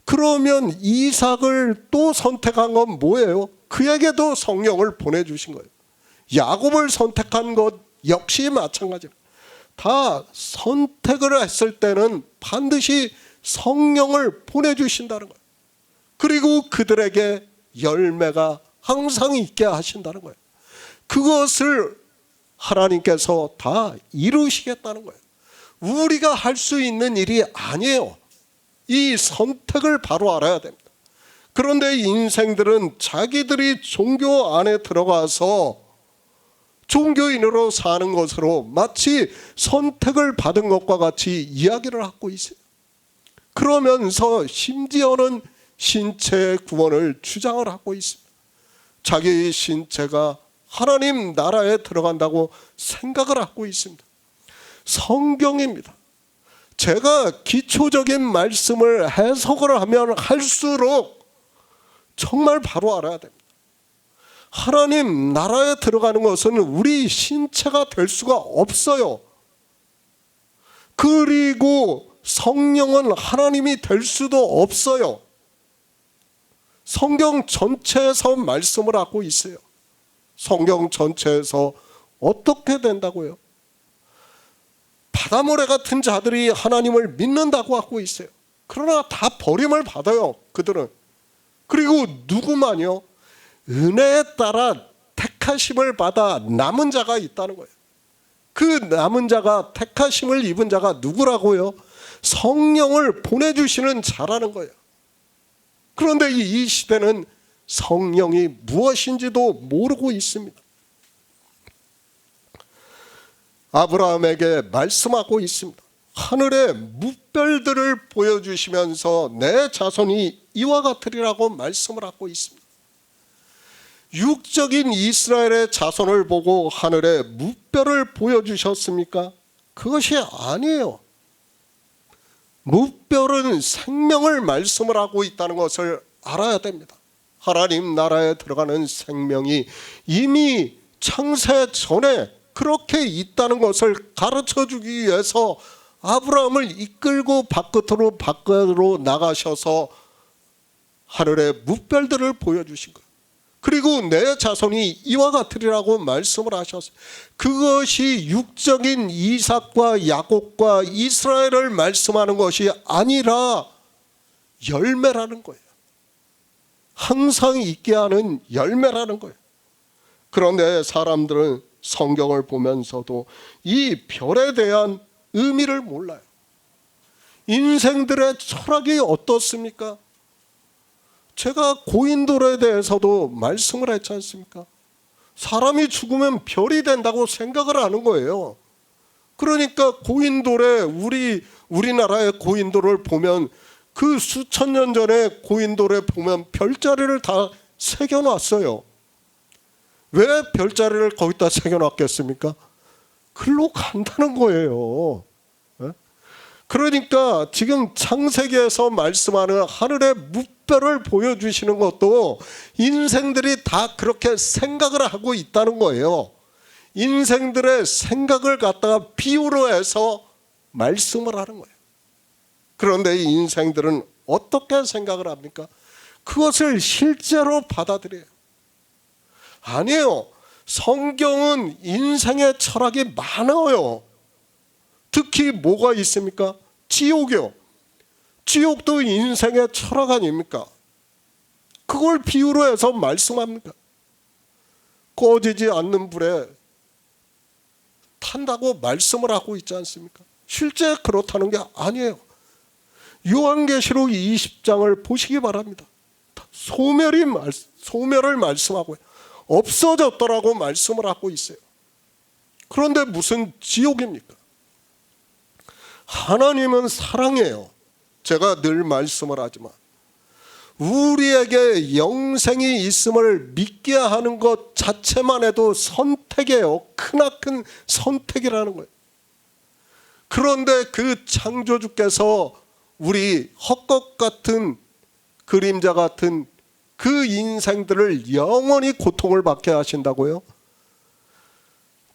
그러면 이삭을 또 선택한 건 뭐예요? 그에게도 성령을 보내주신 거예요. 야곱을 선택한 것 역시 마찬가지입니다. 다 선택을 했을 때는 반드시 성령을 보내주신다는 거예요. 그리고 그들에게 열매가 항상 있게 하신다는 거예요. 그것을 하나님께서 다 이루시겠다는 거예요. 우리가 할 수 있는 일이 아니에요. 이 선택을 바로 알아야 됩니다. 그런데 인생들은 자기들이 종교 안에 들어가서 종교인으로 사는 것으로 마치 선택을 받은 것과 같이 이야기를 하고 있어요. 그러면서 심지어는 신체의 구원을 주장을 하고 있습니다. 자기 신체가 하나님 나라에 들어간다고 생각을 하고 있습니다. 성경입니다. 제가 기초적인 말씀을 해석을 하면 할수록 정말 바로 알아야 됩니다. 하나님 나라에 들어가는 것은 우리 신체가 될 수가 없어요. 그리고 성령은 하나님이 될 수도 없어요. 성경 전체에서 말씀을 하고 있어요. 성경 전체에서 어떻게 된다고요? 바다모래 같은 자들이 하나님을 믿는다고 하고 있어요. 그러나 다 버림을 받아요. 그들은. 그리고 누구만요? 은혜에 따라 택하심을 받아 남은 자가 있다는 거예요. 그 남은 자가 택하심을 입은 자가 누구라고요? 성령을 보내주시는 자라는 거예요. 그런데 이 시대는 성령이 무엇인지도 모르고 있습니다. 아브라함에게 말씀하고 있습니다. 하늘의 무별들을 보여주시면서 내 자손이 이와 같으리라고 말씀을 하고 있습니다. 육적인 이스라엘의 자손을 보고 하늘의 무별을 보여주셨습니까? 그것이 아니에요. 무별은 생명을 말씀을 하고 있다는 것을 알아야 됩니다. 하나님 나라에 들어가는 생명이 이미 창세 전에 그렇게 있다는 것을 가르쳐주기 위해서 아브라함을 이끌고 밖으로 나가셔서 하늘의 무별들을 보여주신 거예요. 그리고 내 자손이 이와 같으리라고 말씀을 하셨어요. 그것이 육적인 이삭과 야곱과 이스라엘을 말씀하는 것이 아니라 열매라는 거예요. 항상 있게 하는 열매라는 거예요. 그런데 사람들은 성경을 보면서도 이 별에 대한 의미를 몰라요. 인생들의 철학이 어떻습니까? 제가 고인돌에 대해서도 말씀을 했지 않습니까? 사람이 죽으면 별이 된다고 생각을 하는 거예요. 그러니까 고인돌에 우리나라의 고인돌을 보면 그 수천 년 전에 고인돌에 보면 별자리를 다 새겨놨어요. 왜 별자리를 거기다 새겨놨겠습니까? 글로 간다는 거예요. 그러니까 지금 창세기에서 말씀하는 하늘의 무별을 보여주시는 것도 인생들이 다 그렇게 생각을 하고 있다는 거예요. 인생들의 생각을 갖다가 비유로 해서 말씀을 하는 거예요. 그런데 이 인생들은 어떻게 생각을 합니까? 그것을 실제로 받아들여요. 아니에요. 성경은 인생의 철학이 많아요. 특히 뭐가 있습니까? 지옥이요. 지옥도 인생의 철학 아닙니까? 그걸 비유로 해서 말씀합니까? 꺼지지 않는 불에 탄다고 말씀을 하고 있지 않습니까? 실제 그렇다는 게 아니에요. 요한계시록 20장을 보시기 바랍니다. 소멸을 말씀하고 없어졌더라고 말씀을 하고 있어요. 그런데 무슨 지옥입니까? 하나님은 사랑해요. 제가 늘 말씀을 하지만 우리에게 영생이 있음을 믿게 하는 것 자체만 해도 선택이에요. 크나큰 선택이라는 거예요. 그런데 그 창조주께서 우리 헛것 같은 그림자 같은 그 인생들을 영원히 고통을 받게 하신다고요?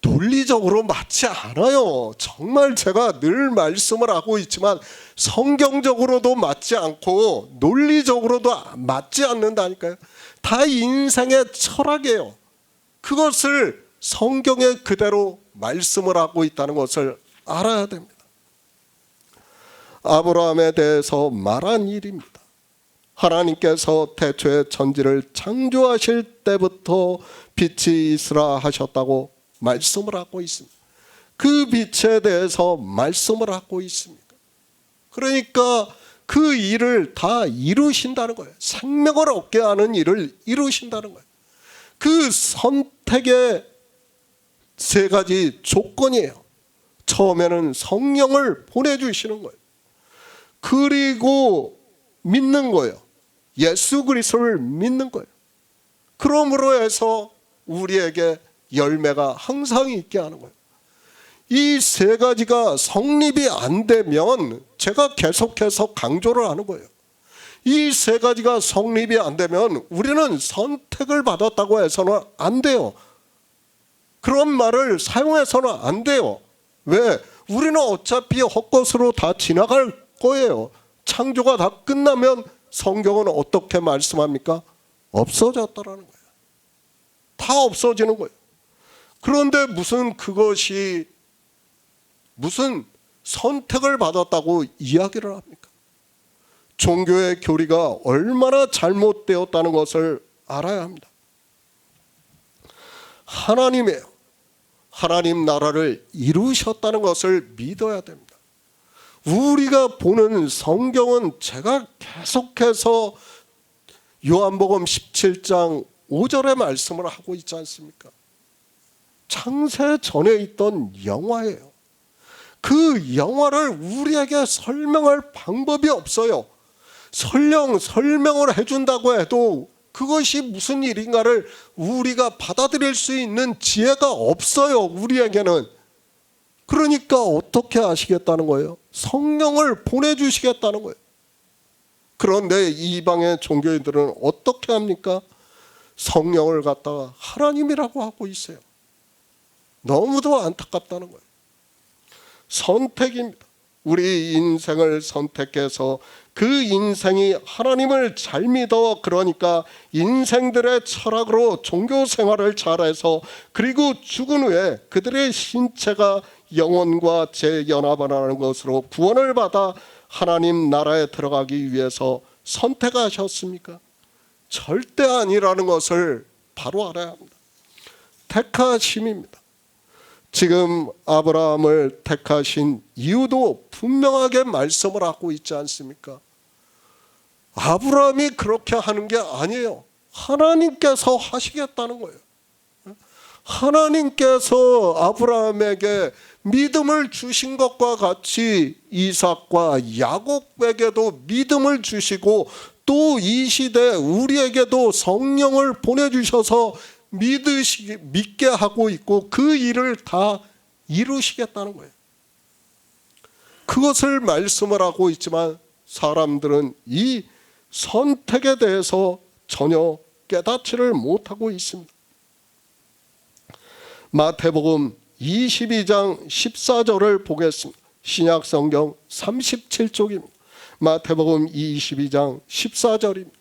논리적으로 맞지 않아요. 정말 제가 늘 말씀을 하고 있지만 성경적으로도 맞지 않고 논리적으로도 맞지 않는다니까요. 다 인생의 철학이에요. 그것을 성경에 그대로 말씀을 하고 있다는 것을 알아야 됩니다. 아브라함에 대해서 말한 일입니다. 하나님께서 태초에 천지를 창조하실 때부터 빛이 있으라 하셨다고 말씀을 하고 있습니다. 그 빛에 대해서 말씀을 하고 있습니다. 그러니까 그 일을 다 이루신다는 거예요. 생명을 얻게 하는 일을 이루신다는 거예요. 그 선택의 세 가지 조건이에요. 처음에는 성령을 보내주시는 거예요. 그리고 믿는 거예요. 예수 그리스도를 믿는 거예요. 그러므로 해서 우리에게 열매가 항상 있게 하는 거예요. 이 세 가지가 성립이 안 되면 제가 계속해서 강조를 하는 거예요. 이 세 가지가 성립이 안 되면 우리는 선택을 받았다고 해서는 안 돼요. 그런 말을 사용해서는 안 돼요. 왜? 우리는 어차피 헛것으로 다 지나갈 거예요. 창조가 다 끝나면 성경은 어떻게 말씀합니까? 없어졌다라는 거예요. 다 없어지는 거예요. 그런데 무슨 선택을 받았다고 이야기를 합니까? 종교의 교리가 얼마나 잘못되었다는 것을 알아야 합니다. 하나님이에요. 하나님 나라를 이루셨다는 것을 믿어야 됩니다. 우리가 보는 성경은 제가 계속해서 요한복음 17장 5절의 말씀을 하고 있지 않습니까? 창세 전에 있던 영화예요. 그 영화를 우리에게 설명할 방법이 없어요. 설령 설명을 해준다고 해도 그것이 무슨 일인가를 우리가 받아들일 수 있는 지혜가 없어요. 우리에게는. 그러니까 어떻게 아시겠다는 거예요? 성령을 보내주시겠다는 거예요. 그런데 이방의 종교인들은 어떻게 합니까? 성령을 갖다가 하나님이라고 하고 있어요. 너무도 안타깝다는 거예요. 선택입니다. 우리 인생을 선택해서 그 인생이 하나님을 잘 믿어, 그러니까 인생들의 철학으로 종교 생활을 잘해서 그리고 죽은 후에 그들의 신체가 영혼과 재연합하는 것으로 구원을 받아 하나님 나라에 들어가기 위해서 선택하셨습니까? 절대 아니라는 것을 바로 알아야 합니다. 택하심입니다. 지금 아브라함을 택하신 이유도 분명하게 말씀을 하고 있지 않습니까? 아브라함이 그렇게 하는 게 아니에요. 하나님께서 하시겠다는 거예요. 하나님께서 아브라함에게 믿음을 주신 것과 같이 이삭과 야곱에게도 믿음을 주시고 또 이 시대 우리에게도 성령을 보내주셔서 믿게 하고 있고 그 일을 다 이루시겠다는 거예요. 그것을 말씀을 하고 있지만 사람들은 이 선택에 대해서 전혀 깨닫지를 못하고 있습니다. 마태복음 22장 14절을 보겠습니다. 신약성경 37쪽입니다. 마태복음 22장 14절입니다.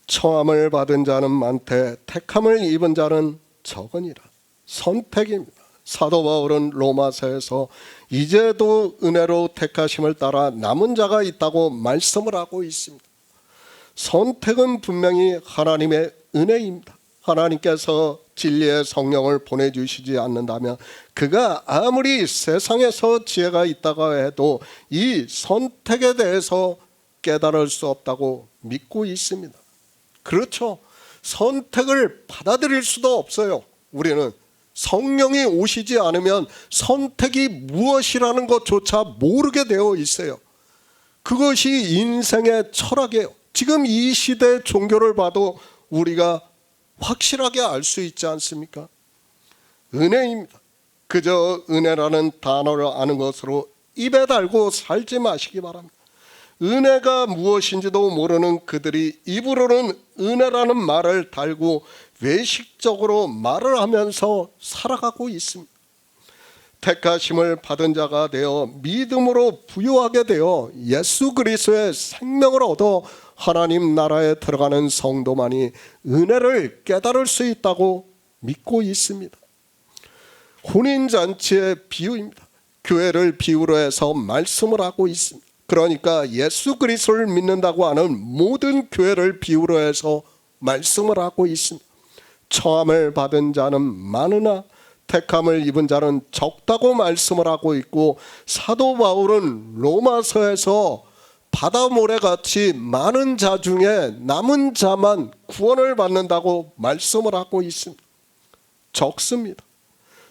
청함을 받은 자는 많되 택함을 입은 자는 적으니라. 선택입니다. 사도 바울은 로마서에서 이제도 은혜로 택하심을 따라 남은 자가 있다고 말씀을 하고 있습니다. 선택은 분명히 하나님의 은혜입니다. 하나님께서 진리의 성령을 보내주시지 않는다면 그가 아무리 세상에서 지혜가 있다고 해도 이 선택에 대해서 깨달을 수 없다고 믿고 있습니다. 그렇죠. 선택을 받아들일 수도 없어요. 우리는 성령이 오시지 않으면 선택이 무엇이라는 것조차 모르게 되어 있어요. 그것이 인생의 철학이에요. 지금 이 시대의 종교를 봐도 우리가 확실하게 알 수 있지 않습니까? 은혜입니다. 그저 은혜라는 단어를 아는 것으로 입에 달고 살지 마시기 바랍니다. 은혜가 무엇인지도 모르는 그들이 입으로는 은혜라는 말을 달고 외식적으로 말을 하면서 살아가고 있습니다. 택하심을 받은 자가 되어 믿음으로 부유하게 되어 예수 그리스도의 생명을 얻어 하나님 나라에 들어가는 성도만이 은혜를 깨달을 수 있다고 믿고 있습니다. 혼인잔치의 비유입니다. 교회를 비유로 해서 말씀을 하고 있습니다. 그러니까 예수 그리스도를 믿는다고 하는 모든 교회를 비유로 해서 말씀을 하고 있습니다. 청함을 받은 자는 많으나 택함을 입은 자는 적다고 말씀을 하고 있고, 사도 바울은 로마서에서 바다 모래같이 많은 자 중에 남은 자만 구원을 받는다고 말씀을 하고 있습니다. 적습니다.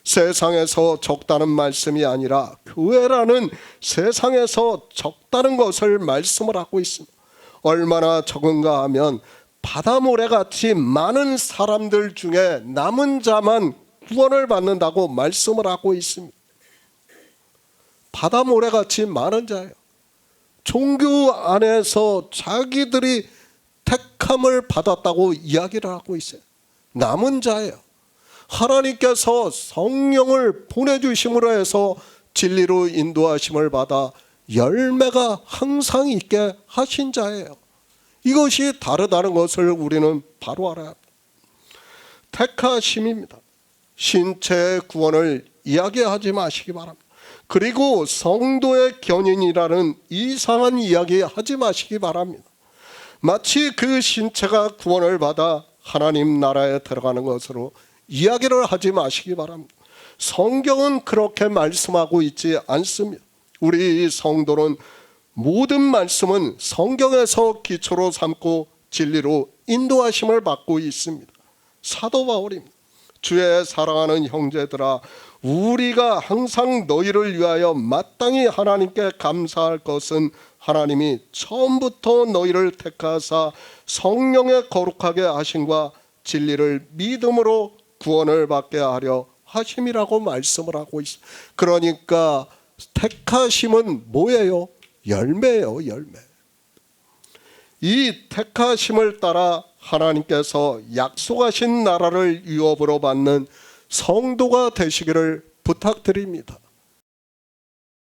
세상에서 적다는 말씀이 아니라 교회라는 세상에서 적다는 것을 말씀을 하고 있습니다. 얼마나 적은가 하면 바다 모래같이 많은 사람들 중에 남은 자만 구원을 받는다고 말씀을 하고 있습니다. 바다 모래같이 많은 자예요. 종교 안에서 자기들이 택함을 받았다고 이야기를 하고 있어요. 남은 자예요. 하나님께서 성령을 보내주심으로 해서 진리로 인도하심을 받아 열매가 항상 있게 하신 자예요. 이것이 다르다는 것을 우리는 바로 알아야 합니다. 택하심입니다. 신체의 구원을 이야기하지 마시기 바랍니다. 그리고 성도의 견인이라는 이상한 이야기 하지 마시기 바랍니다. 마치 그 신체가 구원을 받아 하나님 나라에 들어가는 것으로 이야기를 하지 마시기 바랍니다. 성경은 그렇게 말씀하고 있지 않습니다. 우리 성도는 모든 말씀은 성경에서 기초로 삼고 진리로 인도하심을 받고 있습니다. 사도 바울입니다. 주의 사랑하는 형제들아, 우리가 항상 너희를 위하여 마땅히 하나님께 감사할 것은 하나님이 처음부터 너희를 택하사 성령의 거룩하게 하심과 진리를 믿음으로 구원을 받게 하려 하심이라고 말씀을 하고 있습니다. 그러니까 택하심은 뭐예요? 열매예요, 열매. 이 택하심을 따라 하나님께서 약속하신 나라를 유업으로 받는 성도가 되시기를 부탁드립니다.